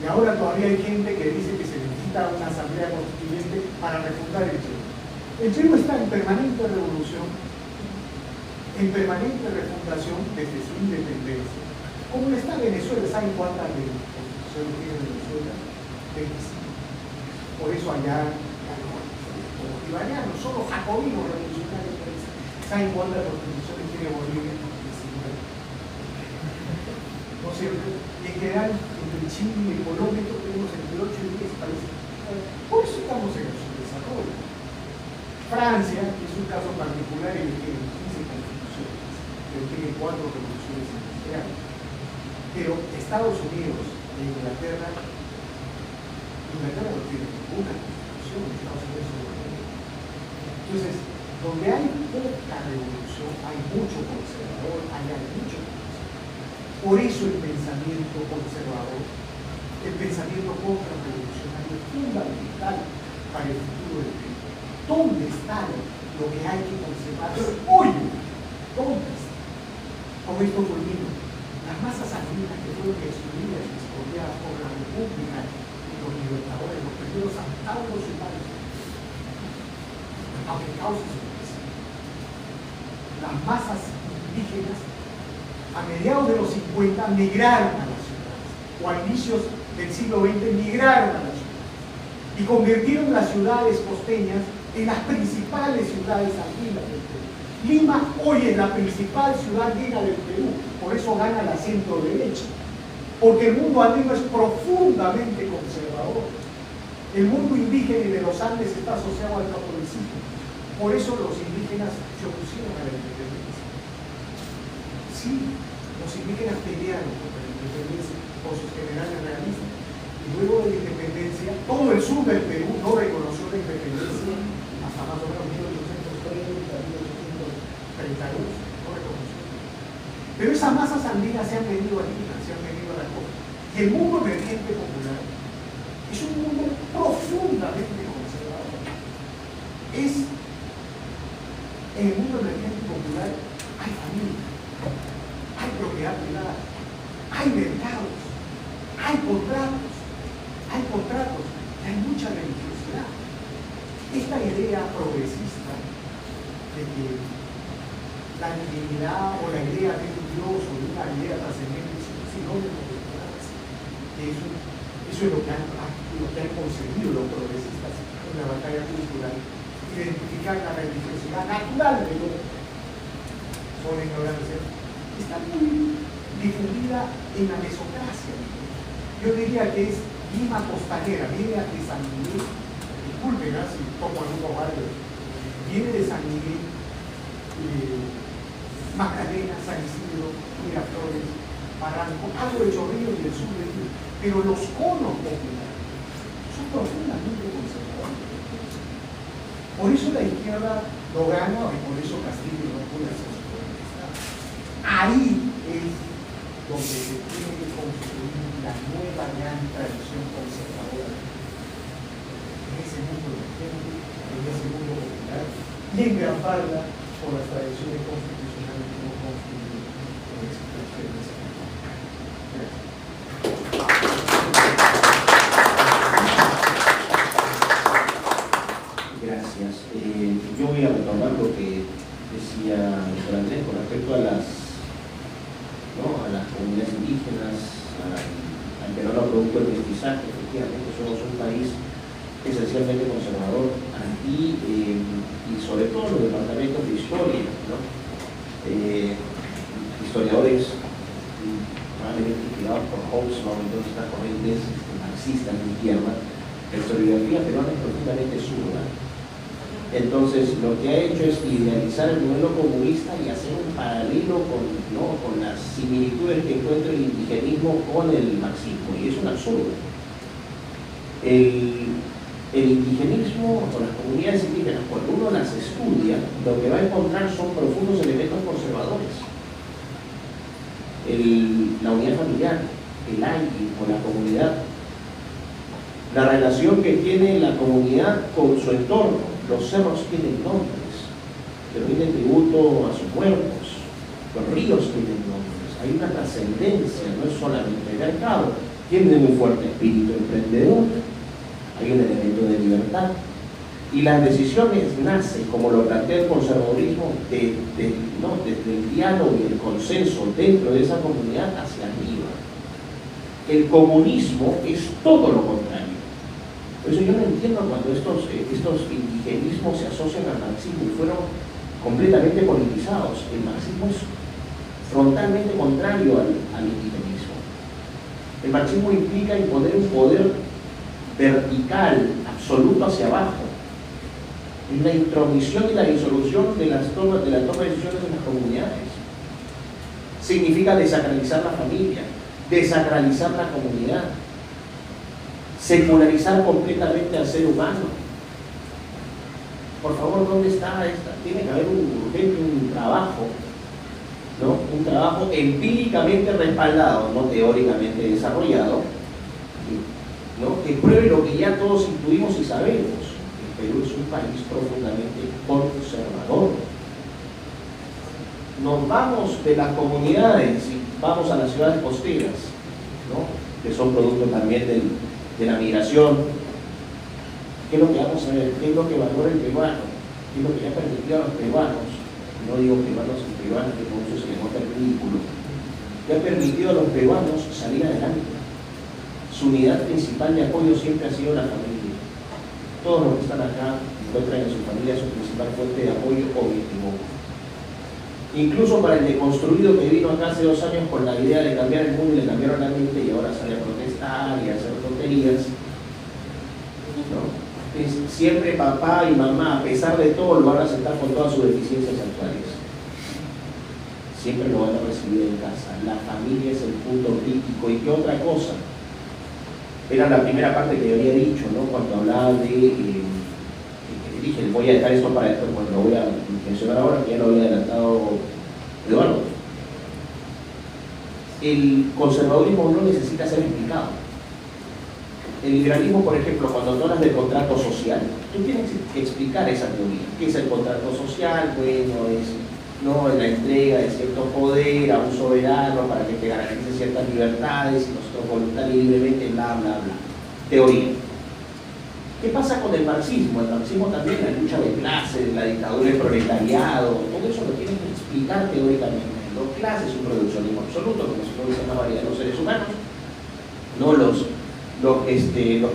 Y ahora todavía hay gente que dice que se necesita una asamblea constituyente para refundar el Perú. El Perú está en permanente revolución, en permanente refundación desde su independencia. Como está Venezuela, ¿saben cuántas constituciones tiene Venezuela? 25. Por eso allá, los bolivarianos, son los jacobinos revolucionarios. ¿Saben cuántas constituciones tiene Bolivia? 19. ¿No es cierto? En general, entre Chile y Colombia tenemos entre 8 y 10 países. Por eso estamos en el subdesarrollo. Francia es un caso particular en el que tiene 15 constituciones, pero tiene 4 revoluciones industriales. Pero Estados Unidos e Inglaterra no tiene ninguna constitución, Estados Unidos no tiene. Entonces, donde hay poca revolución, hay mucho conservador, hay mucho conservador. Por eso el pensamiento conservador, el pensamiento contrarrevolucionario es fundamental para el futuro del país. ¿Dónde está lo que hay que conservar hoy? ¿Dónde está? Con esto culmino. Las masas andinas que fueron excluidas y expropiadas por la República y los libertadores, los primeros antagos humanos, aunque causen su presión. Las masas indígenas, a mediados de los 50, migraron a las ciudades, o a inicios del siglo XX migraron a las ciudades, y convirtieron las ciudades costeñas en las principales ciudades andinas del Perú. Lima hoy es la principal ciudad andina del Perú, por eso gana la centro derecha, porque el mundo andino es profundamente conservador. El mundo indígena y de los Andes está asociado al catolicismo, por eso los indígenas se opusieron a la independencia. Sí, los indígenas pelearon contra la independencia con sus generales realistas, y luego de la independencia, todo el sur del Perú no reconoció la independencia hasta más o menos 1830, 1832, no reconoció. Pero esas masas andinas se han venido a Lima, se han venido a la costa. Y el mundo emergente popular es un mundo profundamente conservador. En el mundo emergente popular hay familia, hay propiedad privada, hay mercados, hay contratos, y hay mucha religiosidad. Esta idea progresista de que la divinidad o la idea de un Dios o de una idea trascendente es un sinónimo de ignorancia, que eso es lo que han conseguido los progresistas en la batalla cultural, identificar la religiosidad natural de los con la ignorancia. Está muy difundida en la mesocracia. Yo diría que es Lima costanera, viene de San Miguel, disculpen si tomo algunos barrios, viene de San Miguel, Magdalena, San Isidro, Miraflores, Barranco, algo de Chorrillos y del sur de Lima, pero los conos populares son profundamente conservadores. Por eso la izquierda lo gana y por eso Castillo no puede hacer su política. Ahí es donde se tiene que construir la nueva gran tradición conservadora en ese mundo emergente, en ese mundo popular y en gran parte por las tradiciones constitucionales que hemos construido con esa experiencia. Gracias. Yo voy a retomar lo que decía el doctor Andrés con respecto a las comunidades indígenas, al que no lo producto del mestizaje. Efectivamente somos un país esencialmente conservador aquí y sobre todo los departamentos de historia, ¿no? Historiadores probablemente inspirados por Hobsbawm y todas estas corrientes marxistas de izquierda, la historiografía peruana es profundamente zurda. Entonces, lo que ha hecho es idealizar el modelo comunista y hacer un paralelo con las similitudes que encuentra el indigenismo con el marxismo, y es un absurdo. El indigenismo o las comunidades indígenas, cuando uno las estudia, lo que va a encontrar son profundos elementos conservadores. la unidad familiar, el alguien o la comunidad, la relación que tiene la comunidad con su entorno. Los cerros tienen nombres, que rinden tributo a sus muertos, los ríos tienen nombres, hay una trascendencia, no es solamente el mercado, tiene un fuerte espíritu emprendedor, hay un elemento de libertad, y las decisiones nacen, como lo plantea el conservadurismo, desde el diálogo y el consenso dentro de esa comunidad hacia arriba. El comunismo es todo lo contrario. Por eso yo no entiendo cuando estos indigenismos se asocian al marxismo y fueron completamente politizados. El marxismo es frontalmente contrario al indigenismo. El marxismo implica imponer un poder vertical, absoluto hacia abajo, en la intromisión y la disolución de la toma de decisiones en las comunidades. Significa desacralizar la familia, desacralizar la comunidad, secularizar completamente al ser humano. Por favor, ¿dónde está esta? Tiene que haber un trabajo, ¿no? Un trabajo empíricamente respaldado, no teóricamente desarrollado, ¿no? Que pruebe lo que ya todos intuimos y sabemos. El Perú es un país profundamente conservador. Nos vamos de las comunidades y vamos a las ciudades costeras, ¿no? Que son producto también de la migración. ¿Qué es lo que vamos a ver? ¿Qué es lo que valora el peruano? ¿Qué es lo que ya permitió a los peruanos? No digo peruanos y peruanas, que con eso se le nota el ridículo. ¿Qué ha permitido a los peruanos salir adelante? Su unidad principal de apoyo siempre ha sido la familia. Todos los que están acá encuentran en su familia su principal fuente de apoyo o víctima. Incluso para el deconstruido que vino acá hace 2 años con la idea de cambiar el mundo y le cambiaron la mente y ahora sale a protestar y a hacer tonterías, ¿no? Siempre papá y mamá, a pesar de todo, lo van a aceptar con todas sus deficiencias actuales. Siempre lo van a recibir en casa. La familia es el punto crítico. ¿Y qué otra cosa? Era la primera parte que yo había dicho, ¿no? Cuando hablaba de... dije, voy a dejar esto para esto, pues lo voy a mencionar ahora, que ya lo había adelantado Eduardo. El conservadurismo no necesita ser explicado. El liberalismo, por ejemplo, cuando tú hablas del contrato social, tú tienes que explicar esa teoría. ¿Qué es el contrato social? Bueno, es la entrega de cierto poder a un soberano para que te garantice ciertas libertades y nosotros voluntariamente y libremente, bla, bla, bla. Teoría. ¿Qué pasa con el marxismo? El marxismo también, la lucha de clases, la dictadura del proletariado, todo eso lo tienes que explicar teóricamente. Los clases, un produccionismo absoluto, como se dice la variedad de los seres humanos, no los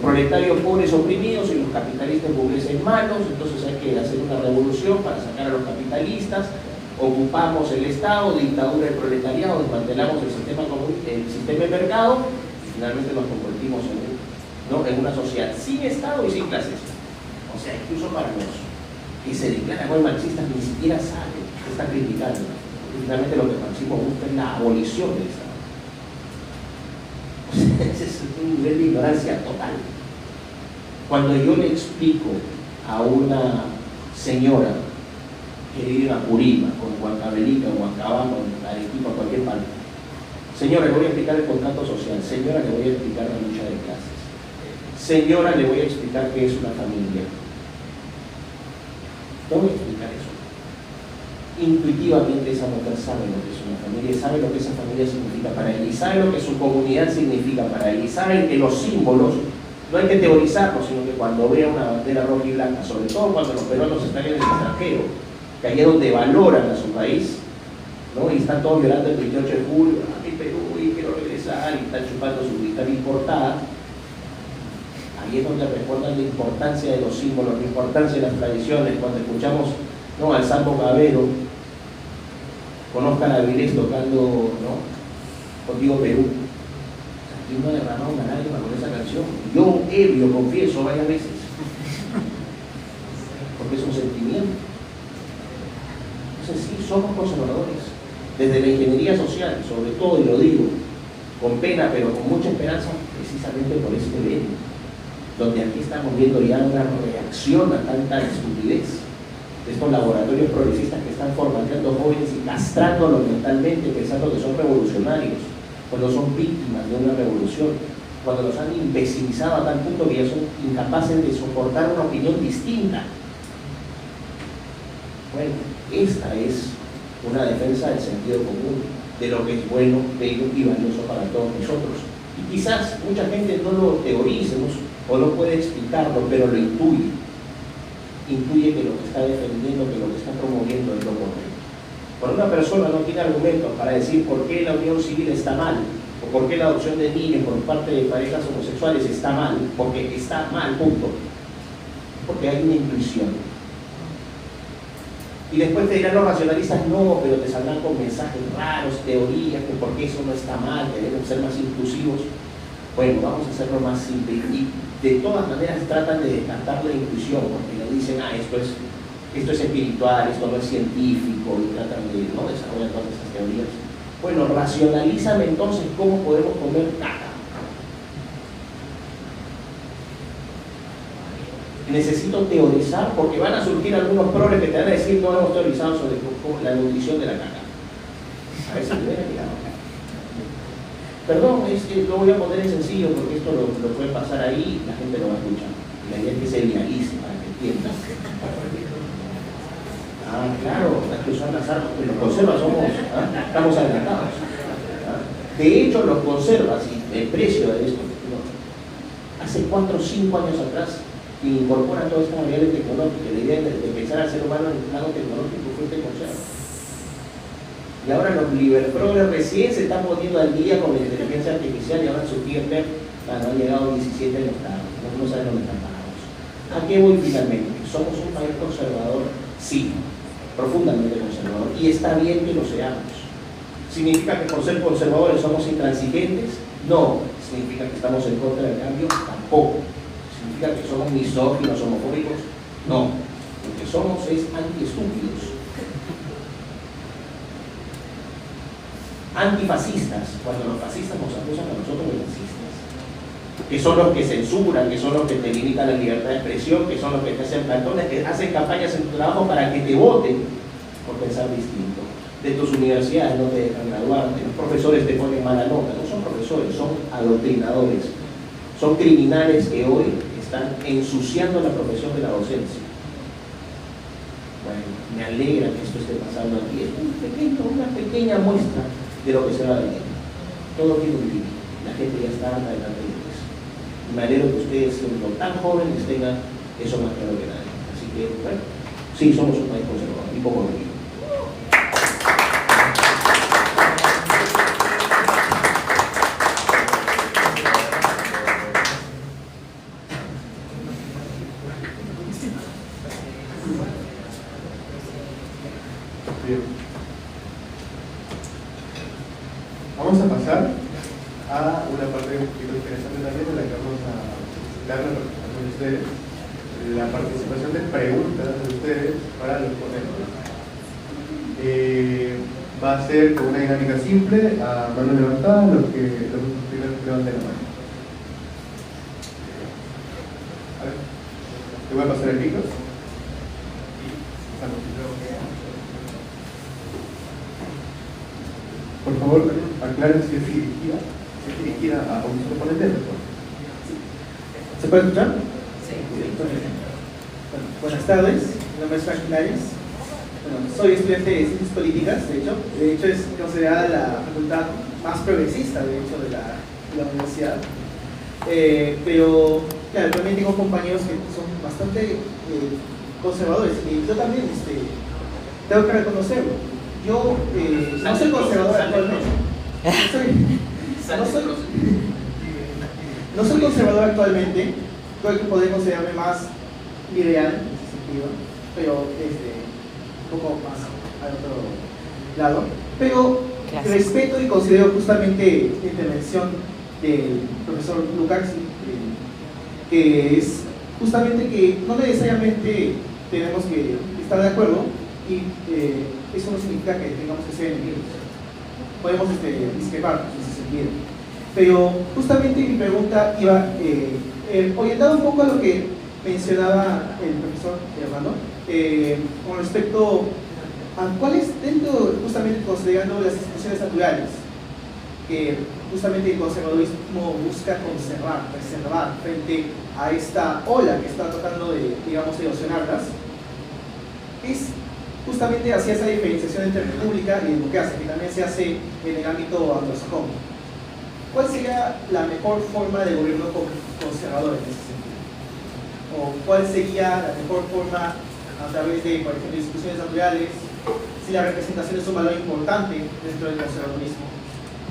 proletarios pobres oprimidos y los capitalistas burgueses malos. Entonces hay que hacer una revolución para sacar a los capitalistas, ocupamos el Estado, dictadura del proletariado, desmantelamos el sistema de mercado y finalmente nos convertimos en una sociedad sin Estado y sin clases. O sea, incluso para los que se declaran hoy marxistas ni siquiera saben que están criticando. Y finalmente lo que el marxismo busca es la abolición del Estado. Ese es un nivel de ignorancia total. Cuando yo le explico a una señora que vive en Apurima, con Huancavelica, Huancabamba, Arequipa, cualquier parte, señora, le voy a explicar el contrato social, señora, le voy a explicar la lucha de clases, señora, le voy a explicar qué es una familia. No voy a explicar eso. Intuitivamente esa mujer sabe lo que es una familia, sabe lo que esa familia significa para él, y sabe lo que su comunidad significa para él, y sabe que los símbolos no hay que teorizarlos, sino que cuando vea una bandera roja y blanca, sobre todo cuando los peruanos están en el extranjero, que allá donde valoran a su país, ¿no? Y están todos llorando el 28 de julio, a mi Perú, y quiero regresar, y están chupando su cristal importada. Ahí es donde recuerdan la importancia de los símbolos, la importancia de las tradiciones. Cuando escuchamos, ¿no?, al Sambo Gavero, conozcan a Vilés tocando, ¿no?, Contigo Perú. Aquí no ha derramado una lágrima con esa canción. Yo ebrio, confieso varias veces, porque es un sentimiento. Entonces sí, somos conservadores. Desde la ingeniería social, sobre todo, y lo digo con pena, pero con mucha esperanza, precisamente por este evento, donde aquí estamos viendo ya una reacción a tanta estupidez. de estos laboratorios progresistas que están formateando jóvenes y castrándolos mentalmente, pensando que son revolucionarios, cuando son víctimas de una revolución, cuando los han imbecilizado a tal punto que ya son incapaces de soportar una opinión distinta. Bueno, esta es una defensa del sentido común, de lo que es bueno, bello y valioso para todos nosotros. Y quizás mucha gente no lo teorice o no puede explicarlo, pero lo intuye. Intuye que lo que está defendiendo, que lo que está promoviendo es lo correcto. Cuando una persona no tiene argumentos para decir por qué la unión civil está mal, o por qué la adopción de niños por parte de parejas homosexuales está mal, porque está mal, punto. Porque hay una intuición. Y después te dirán los racionalistas, no, pero te saldrán con mensajes raros, teorías, que por qué eso no está mal, que debemos ser más inclusivos. Bueno, vamos a hacerlo más simple. Y de todas maneras tratan de descartar la intuición, porque nos dicen, esto es espiritual, esto no es científico, y tratan de desarrollar todas esas teorías. Bueno, racionalízame entonces cómo podemos comer caca. Necesito teorizar porque van a surgir algunos progres que te van a decir no hemos teorizado sobre la nutrición de la caca. A ver si me ven mirado. Perdón, lo voy a poner en sencillo porque esto lo puede pasar ahí y la gente lo va a escuchar. Y la idea es que se viralice para que entiendan. Claro, hay que usar las armas, los conservas estamos adelantados. De hecho, los conservas y el precio de esto, hace 4 o 5 años atrás, incorporan todas estas variables tecnológicas. La idea de pensar al ser humano en el plano tecnológico fue este conserva. Y ahora los liberprogres recién se están poniendo al día con la inteligencia artificial y ahora su PMP han llegado 17 años tarde, no saben dónde están parados. ¿A qué voy finalmente? ¿Somos un país conservador? Sí, profundamente conservador, y está bien que lo seamos. ¿Significa que por ser conservadores somos intransigentes? No. ¿Significa que estamos en contra del cambio? Tampoco. ¿Significa que somos misóginos, homofóbicos? No. Lo que somos es antiestúpidos. Antifascistas, cuando los fascistas nos acusan a nosotros de fascistas. Que son los que censuran, que son los que te limitan la libertad de expresión, que son los que te hacen plantones, que hacen campañas en tu trabajo para que te voten por pensar distinto. De tus universidades no te dejan graduarte, los profesores te ponen mala nota, no son profesores, son adoctrinadores, son criminales que hoy están ensuciando la profesión de la docencia. Bueno, me alegra que esto esté pasando aquí, es una pequeña muestra de lo que se va a venir. Todo tiene un límite, la gente ya está harta de tanta interés. Y me alegro que ustedes, siendo tan jóvenes, tengan eso más claro que nadie. Así que, bueno, sí, somos un país conservador, y poco lo digo. Bien. Vamos a pasar a una parte un poquito interesante también en la que vamos a dar la participación de ustedes, la participación de preguntas de ustedes para los ponentes. Va a ser con una dinámica simple, a mano levantada, los primeros que levanten la mano. A ver, te voy a pasar el micro. Por favor, aclaren si es dirigida a un solo ponente. ¿Se puede escuchar? Sí. Bueno, buenas tardes, mi nombre es Franklin Arias. Bueno, soy estudiante de Ciencias Políticas, de hecho es considerada la facultad más progresista, de hecho, de la universidad. Pero, claro, también tengo compañeros que son bastante conservadores, y yo también tengo que reconocerlo. Yo no soy conservador actualmente. No soy conservador actualmente. Creo que podría considerarme más liberal en ese sentido, pero un poco más al otro lado. Pero respeto y considero justamente la intervención del profesor Lukács, que es justamente que no necesariamente tenemos que estar de acuerdo y eso no significa que tengamos que ser enemigos. Podemos discrepar en ese sentido. Pero justamente mi pregunta iba orientada un poco a lo que mencionaba el profesor Armando, con respecto a cuáles, dentro justamente considerando las instituciones naturales, que justamente el conservadurismo busca conservar, preservar frente a esta ola que está tratando de, digamos, erosionarlas, es justamente hacia esa diferenciación entre república y democracia, que también se hace en el ámbito anglosajón. ¿Cuál sería la mejor forma de gobierno conservador en ese sentido? ¿O cuál sería la mejor forma a través de, por ejemplo, instituciones naturales, si la representación es un valor importante dentro del conservadurismo?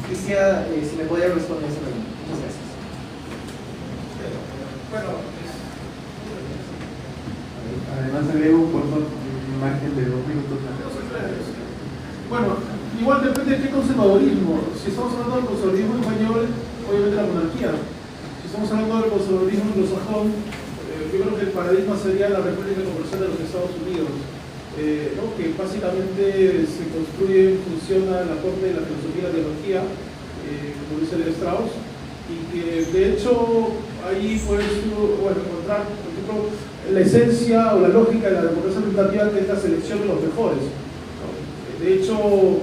Quisiera, si me podría responder esa pregunta. Muchas gracias. Bueno, además agrego por un margen de 2 minutos. Bueno, igual depende de qué conservadurismo. Si estamos hablando del conservadurismo español, obviamente la monarquía. Si estamos hablando del conservadurismo anglosajón, yo creo que el paradigma sería la República Comercial de los Estados Unidos, ¿no? Que básicamente se construye en función a la corte de la filosofía y la teología, como dice Levi Strauss, y que de hecho ahí puedes encontrar, por ejemplo, la esencia o la lógica de la democracia representativa, que es la selección de los mejores, ¿no? De hecho,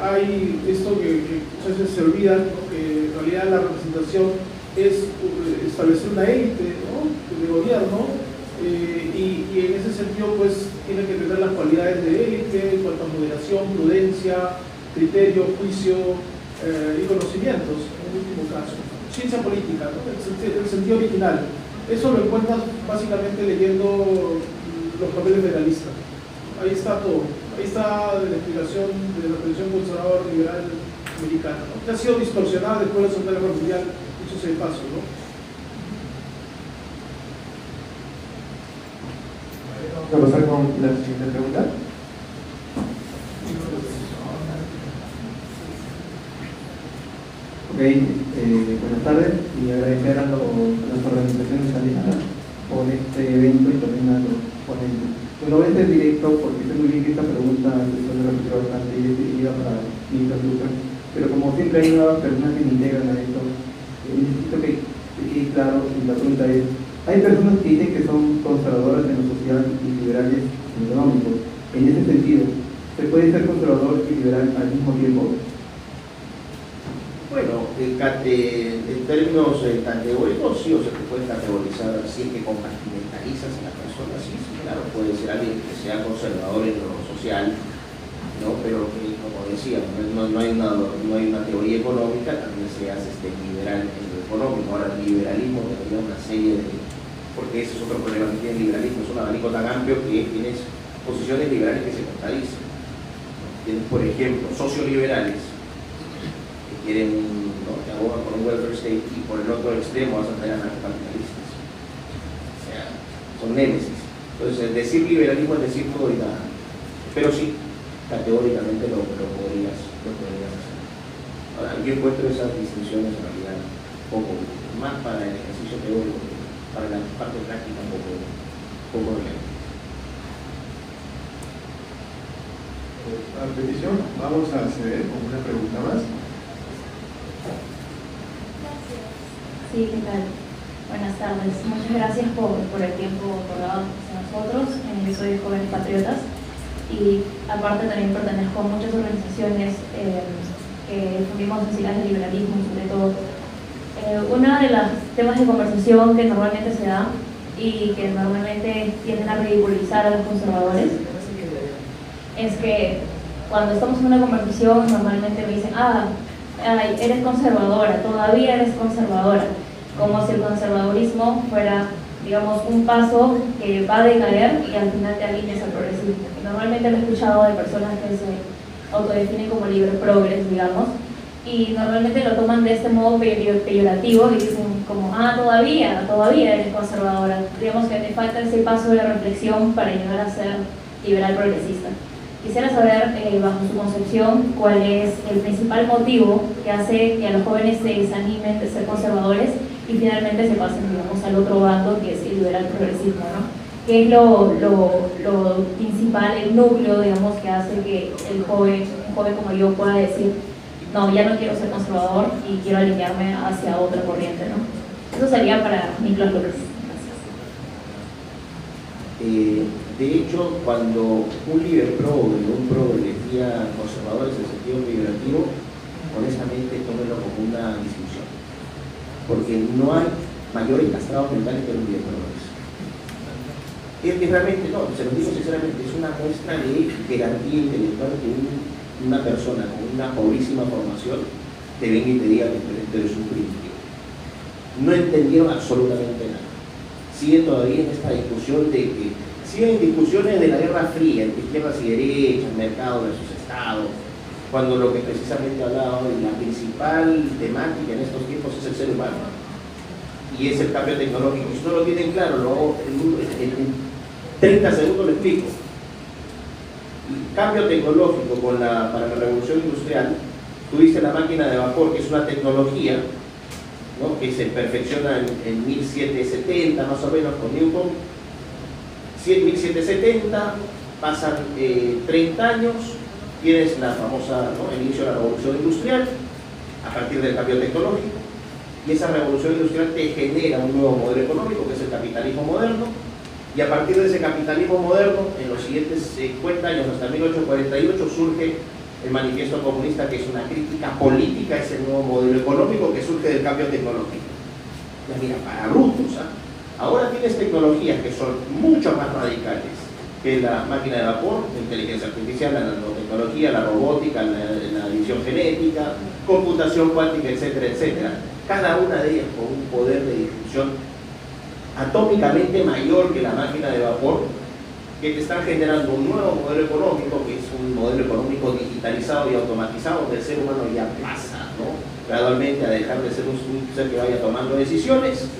hay esto que muchas veces se olvida, ¿no? Que en realidad la representación es establecer una élite, ¿no? De gobierno, y en ese sentido pues tiene que tener las cualidades de élite en cuanto a moderación, prudencia, criterio, juicio y conocimientos, en último caso. Ciencia política, ¿no? En el sentido original. Eso lo encuentras básicamente leyendo los papeles de la lista. Ahí está todo. Ahí está la explicación de la tradición conservadora liberal americana, ¿no? Que ha sido distorsionada después de la Segunda Guerra Mundial, dicho sea de paso, ¿no? Vamos a pasar con la siguiente pregunta. Ok, buenas tardes y agradecer a las organizaciones aliadas por este evento y también a los ponentes. Bueno, voy a ser directo porque sé muy bien que esta pregunta se suele repetir bastante y es dirigida para Nicolás Lucas, pero como siempre hay nuevas personas que me integran a esto, necesito que quede claro, y la pregunta es: hay personas que dicen que son conservadoras en lo social y liberales en lo económico. En ese sentido, ¿se puede ser conservador y liberal al mismo tiempo? Bueno, en términos categóricos, sí, o sea, te puedes categorizar así, que compartimentalizas a la persona, sí, claro, puede ser alguien que sea conservador en lo social, ¿no? Pero que, como decía, no hay una teoría económica, también seas liberal en lo económico. Ahora, el liberalismo tendría una serie de... porque ese es otro problema que tiene el liberalismo, es un abanico tan amplio que tienes posiciones liberales que se contradicen. Tienes, por ejemplo, socioliberales, quieren, ¿no? Que abogan por un welfare state, y por el otro extremo vas a traer anarcocapitalistas. O sea, son némesis. Entonces, decir liberalismo es decir todo y nada. Pero sí, categóricamente lo podrías hacer. Ahora, yo encuentro esas distinciones en realidad poco, más para el ejercicio teórico, para la parte práctica poco relevante. A petición, vamos a acceder con una pregunta más. Sí, ¿qué tal? Buenas tardes. Muchas gracias por el tiempo otorgado a nosotros. Yo soy de Jóvenes Patriotas y aparte también pertenezco a muchas organizaciones que fundimos en siglas de liberalismo, sobre todo. Uno de los temas de conversación que normalmente se da y que normalmente tienden a ridiculizar a los conservadores es que cuando estamos en una conversación normalmente me dicen: ay, eres conservadora, todavía eres conservadora, como si el conservadurismo fuera, digamos, un paso que va a decaer y al final te alineas al progresismo. Y normalmente lo he escuchado de personas que se autodefinen como libre progres, digamos, y normalmente lo toman de este modo peyorativo y dicen como: todavía eres conservadora, digamos que te falta ese paso de reflexión para llegar a ser liberal progresista. Quisiera saber, bajo su concepción, cuál es el principal motivo que hace que a los jóvenes se desanimen de ser conservadores y finalmente se pasen, digamos, al otro bando, que es el liberal progresismo, ¿no? ¿Qué es lo principal, el núcleo, digamos, que hace que un joven como yo pueda decir: no, ya no quiero ser conservador y quiero alinearme hacia otra corriente, ¿no? Eso sería para Nicolás López. Gracias. De hecho, cuando un líder progre, un progre decía conservadores en sentido figurativo, honestamente tómenlo como una discusión, porque no hay mayores castrados mentales que un líder progre. Es que realmente, no, se lo digo sinceramente, es una muestra de jerarquía intelectual que una persona con una pobrísima formación te venga y te diga que tú eres un primitivo. No entendieron absolutamente nada. Siguen todavía en esta discusión de que siguen discusiones de la Guerra Fría entre izquierdas y derechas, mercado versus Estado, cuando lo que precisamente hablaba de la principal temática en estos tiempos es el ser humano y es el cambio tecnológico. Si no lo tienen claro, lo hago en 30 segundos lo explico. El cambio tecnológico para la revolución industrial, tuviste la máquina de vapor, que es una tecnología, ¿no?, que se perfecciona en 1770 más o menos con Newton. 1770, pasan 30 años, tienes la famosa, ¿no?, el inicio de la revolución industrial a partir del cambio tecnológico, y esa revolución industrial te genera un nuevo modelo económico que es el capitalismo moderno, y a partir de ese capitalismo moderno, en los siguientes 50 años hasta 1848 surge el manifiesto comunista, que es una crítica política a ese nuevo modelo económico que surge del cambio tecnológico. Ya mira, para brutos, ahora tienes tecnologías que son mucho más radicales que la máquina de vapor, la inteligencia artificial, la nanotecnología, la robótica, la edición genética, computación cuántica, etcétera, etcétera. Cada una de ellas con un poder de difusión atómicamente mayor que la máquina de vapor, que te están generando un nuevo modelo económico, que es un modelo económico digitalizado y automatizado, donde el ser humano ya pasa, ¿no?, gradualmente a dejar de ser un ser que vaya tomando decisiones.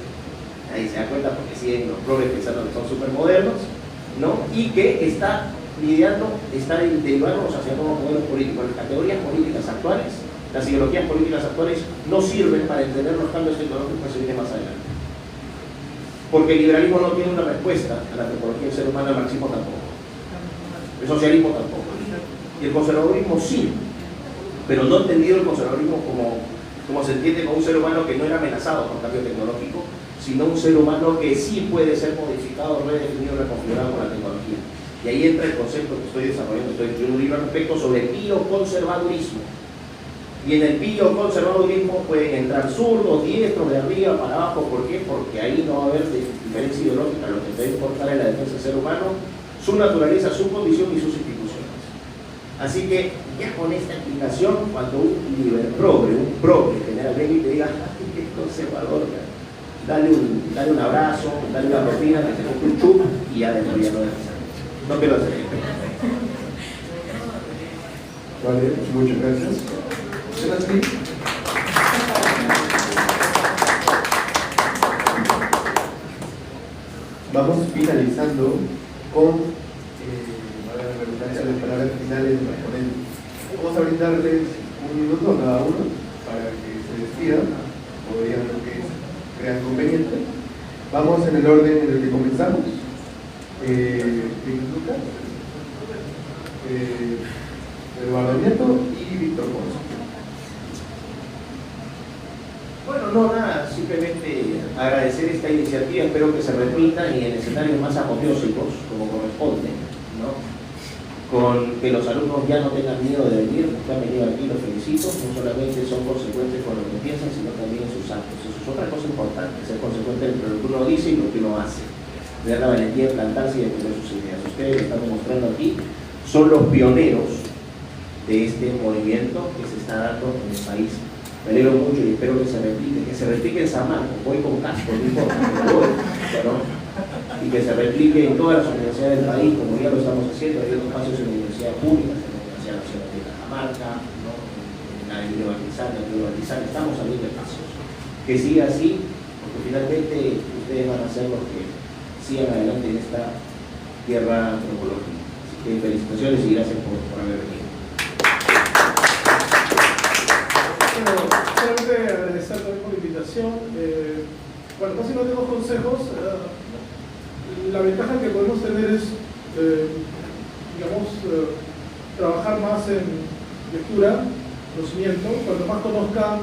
Ahí se da cuenta porque siguen los progres pensando que son supermodernos, ¿no?, y que está derivándonos hacia nuevos modelos políticos. Las categorías políticas actuales, las ideologías políticas actuales no sirven para entender los cambios tecnológicos que se vienen más adelante. Porque el liberalismo no tiene una respuesta a la antropología del ser humano, el marxismo tampoco, el socialismo tampoco, y el conservadurismo sí, pero no entendido el conservadurismo como se entiende con un ser humano que no era amenazado por cambio tecnológico, sino un ser humano que sí puede ser modificado, redefinido, reconfigurado por la tecnología. Y ahí entra el concepto que estoy desarrollando, estoy escribiendo un libro al respecto sobre bioconservadurismo. Y en el bioconservadurismo pueden entrar zurdos, diestros, de arriba para abajo. ¿Por qué? Porque ahí no va a haber diferencia ideológica. Lo que debe importar es la defensa del ser humano, su naturaleza, su condición y sus instituciones. Así que ya con esta explicación, cuando un líder progre, un progre generalmente te diga, ¡ay, qué conservador! Dale un abrazo, dale una propina, que se compre un chup y ya dentro ya no debe ser. No quiero hacer esto. Vale, muchas gracias. Vamos finalizando con la redundancia de las palabras finales de los ponentes. Vamos a brindarles un minuto a cada uno para que se despidan o digan lo que crean conveniente. Vamos en el orden en el que comenzamos. Lucas, Eduardo Nieto y Víctor Ponce. Bueno, no, nada, simplemente agradecer esta iniciativa, espero que se repita y en escenarios más apoteósicos, como corresponde, ¿no? Con que los alumnos ya no tengan miedo de venir, porque han venido aquí, los felicito, no solamente son consecuentes con lo que piensan, sino también en sus actos. Eso es otra cosa importante, ser consecuente entre lo que uno dice y lo que uno hace. Tener la valentía de plantarse y de defender sus ideas. Ustedes lo están demostrando aquí, son los pioneros de este movimiento que se está dando en el país. Me alegro mucho y espero que se replique en San Marcos, voy con casco, no importa, pero voy, ¿no? Y que se replique en todas las universidades del país, como ya lo estamos haciendo. Hay otros espacios en la Universidad Pública, en la Universidad Nacional de Cajamarca, ¿no?, en la de Bartizán, estamos abriendo espacios. Que siga así, porque finalmente ustedes van a ser los que sigan adelante en esta tierra antropológica. Así que felicitaciones y gracias por haber venido. Bueno, solamente agradecer también por la invitación. Bueno, casi no tengo consejos. La ventaja que podemos tener es, trabajar más en lectura, conocimiento. Cuanto más conozcan,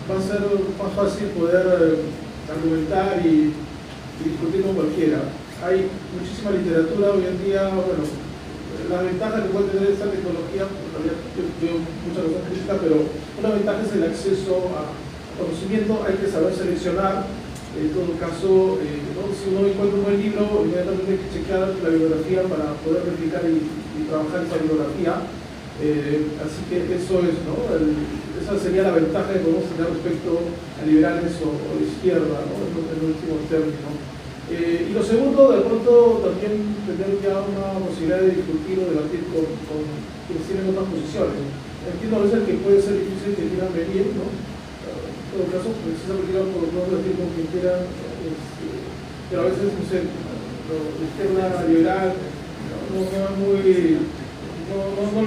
va a ser más fácil poder argumentar y discutir con cualquiera. hay muchísima literatura hoy en día. Bueno, la ventaja que puede tener esta tecnología, en realidad yo veo muchas cosas críticas, pero una ventaja es el acceso a conocimiento. Hay que saber seleccionar. En todo caso, ¿no? Si uno encuentra un buen libro, inmediatamente hay que chequear la bibliografía para poder replicar y trabajar esa bibliografía. Así que eso es, ¿no? Esa sería la ventaja que podemos tener respecto a liberales o de izquierda, ¿no? En el último término. Y lo segundo, de pronto también tener ya una posibilidad de discutir o debatir con quienes tienen otras posiciones. Entiendo a veces que puede ser difícil que quieran venir, ¿no? En todo caso, precisamente por no debatir con quien quieran, pero a veces, no sé, la izquierda liberal no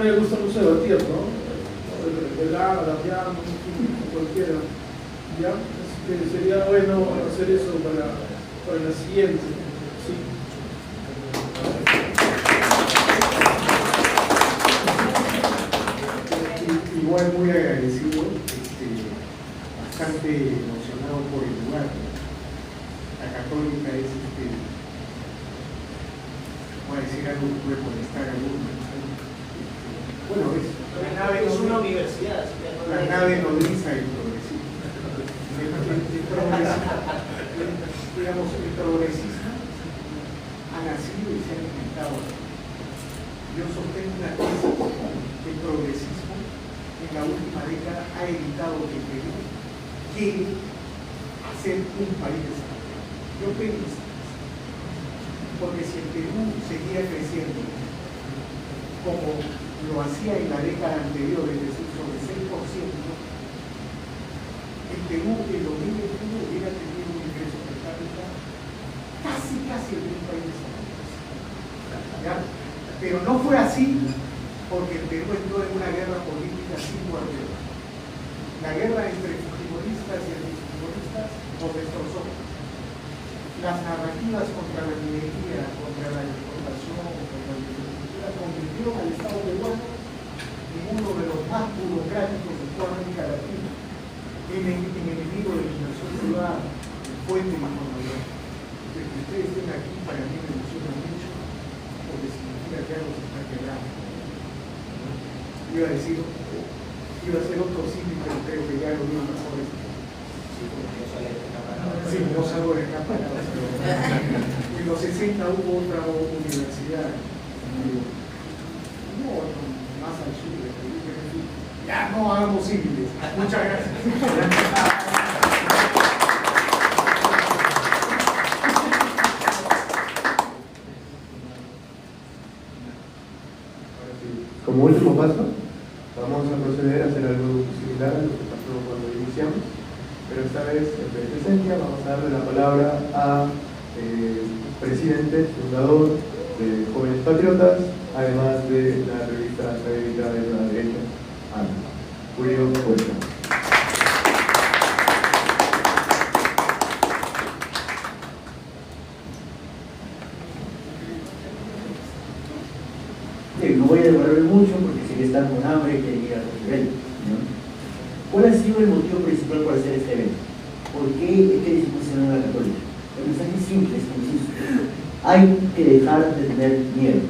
le gusta mucho debatir, ¿no? El Damián, cualquiera, ¿ya? Así que sería bueno hacer eso para la siguiente, ¿sí? Igual muy agradecido, bastante emocionado por el lugar. La Católica es, voy a decir algo que puede molestar a algunos. Bueno, Es una universidad. la nave nodriza y progresista. Digamos, el progresismo ha nacido y se ha inventado. Yo sostengo una tesis que el progresismo en la última década ha evitado que el Perú quiere ser un país desarrollado. Yo pienso, porque si el Perú seguía creciendo como lo hacía en la década anterior, es decir, sobre 6%, el Perú en 2021 hubiera tenido un ingreso per cápita casi el de un país desarrollado. Pero no fue así porque el Perú entró en una guerra política sin guardia. La guerra entre fujimoristas y antifujimoristas nos destrozó. Las narrativas contra la minería, contra la exportación, contra la agricultura, convirtieron al Estado peruano en uno de los más burocráticos de toda América Latina, en enemigo de la inversión privada, fuente más mayor. Que ustedes estén aquí para mí me emociona mucho, porque significa que algo se está quebrando. Iba a decir, iba a ser otro símil, pero creo que ya lo digo mejor. Sí, no salgo de acá para nada. En los 60 hubo otra universidad, no, más al sur de Perú, pero en fin, ya no hagamos símiles. Muchas gracias. Como último paso, vamos a proceder a hacer algo similar a lo que pasó cuando iniciamos, pero esta vez, en vez de esencia, vamos a darle la palabra a presidente, fundador de Jóvenes Patriotas, además de la revista académica de la derecha, Julio Cuesta. No voy a demorarme mucho porque sé que están con hambre y quieren ir a los eventos, ¿no? ¿Cuál ha sido el motivo principal para hacer este evento? ¿Por qué es que decidimos ser una católica? El mensaje es simple, es conciso. Hay que dejar de tener miedo,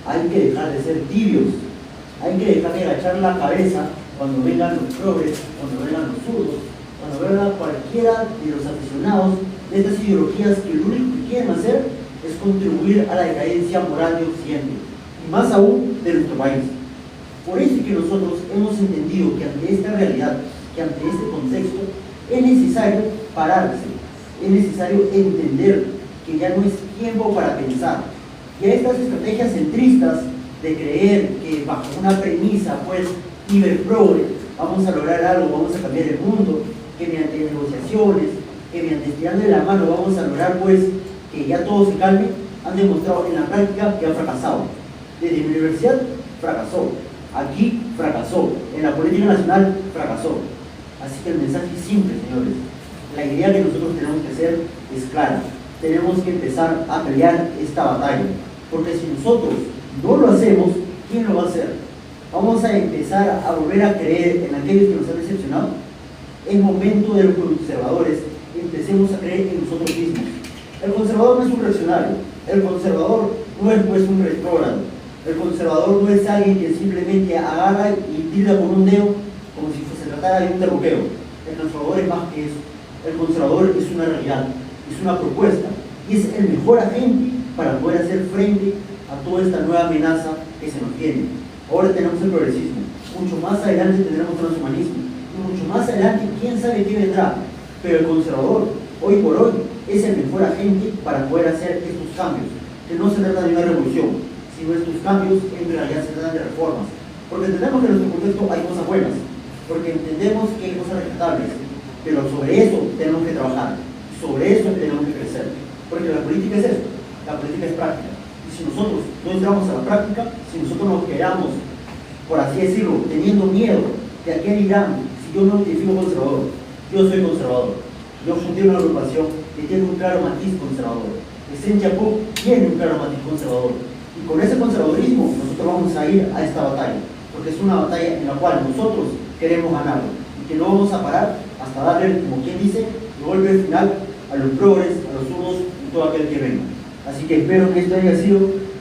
hay que dejar de ser tibios, hay que dejar de agachar la cabeza cuando vengan los progres, cuando vengan los zurdos, cuando vengan cualquiera de los aficionados de estas ideologías que lo único que quieren hacer es contribuir a la decadencia moral de Occidente, y más aún de nuestro país. Por eso es que nosotros hemos entendido que ante esta realidad, que ante este contexto, es necesario pararse, es necesario entender que ya no es tiempo para pensar, que estas estrategias centristas de creer que bajo una premisa pues hiperprogre vamos a lograr algo, vamos a cambiar el mundo, que mediante negociaciones, que mediante estirando la mano vamos a lograr pues que ya todo se calme, han demostrado en la práctica que ha fracasado. Desde mi universidad fracasó, aquí fracasó, en la política nacional fracasó. Así que el mensaje es simple, señores. La idea que nosotros tenemos que hacer es clara. Tenemos que empezar a pelear esta batalla, porque si nosotros no lo hacemos, ¿quién lo va a hacer? Vamos a empezar a volver a creer en aquellos que nos han decepcionado. Es momento de los conservadores, empecemos a creer en nosotros mismos. El conservador no es un reaccionario, el conservador no es pues un retrógrado, el conservador no es alguien que simplemente agarra y tira con un dedo como si se tratara de un terruqueo. El conservador es más que eso. El conservador es una realidad, es una propuesta y es el mejor agente para poder hacer frente a toda esta nueva amenaza que se nos viene. Ahora tenemos el progresismo, mucho más adelante tendremos el transhumanismo y mucho más adelante quién sabe qué vendrá, pero el conservador hoy por hoy es el mejor agente para poder hacer estos cambios, que no se trata de una revolución, sino estos cambios en realidad se tratan de reformas, porque entendemos que en nuestro contexto hay cosas buenas, porque entendemos que hay cosas respetables, pero sobre eso tenemos que trabajar, sobre eso tenemos que crecer, porque la política es eso, la política es práctica, y si nosotros no entramos a la práctica, si nosotros nos quedamos, por así decirlo, teniendo miedo de a qué dirán, si yo no me identifico conservador, yo soy conservador, yo fundé una agrupación que tiene un claro matiz conservador, el Senchapú tiene un claro matiz conservador, y con ese conservadurismo nosotros vamos a ir a esta batalla, porque es una batalla en la cual nosotros queremos ganar, y que no vamos a parar hasta darle, como quien dice, el golpe final a los progres, a los zurdos y todo aquel que venga. Así que espero que esto haya sido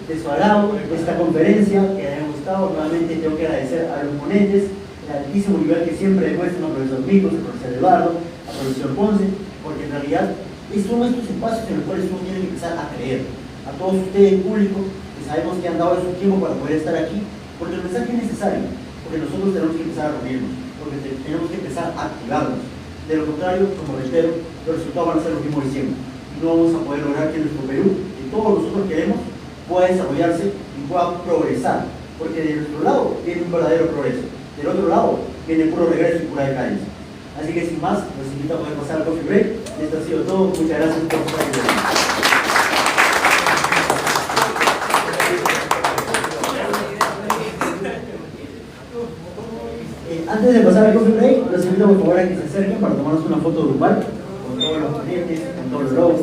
de su agrado, esta conferencia, que haya gustado. Nuevamente tengo que agradecer a los ponentes, el altísimo nivel que siempre demuestran al profesor Micos, al profesor Eduardo, al profesor Ponce, porque en realidad son estos espacios en los cuales uno tiene que empezar a creer. A todos ustedes, público, que sabemos que han dado su tiempo para poder estar aquí, porque el mensaje es necesario, porque nosotros tenemos que empezar a reunirnos, porque tenemos que empezar a activarnos. De lo contrario, como reitero, los resultados van a ser los mismos de siempre. Y no vamos a poder lograr que nuestro Perú, que todos nosotros queremos, pueda desarrollarse y pueda progresar. Porque de nuestro lado viene un verdadero progreso. Del otro lado viene puro regreso y pura decadencia. Así que sin más, los invito a poder pasar al coffee break. Esto ha sido todo. Muchas gracias por su atención. Antes de pasar al coffee break, los invito por favor a que se acerquen para tomarnos una foto grupal con todos los ponentes, con todos los logos.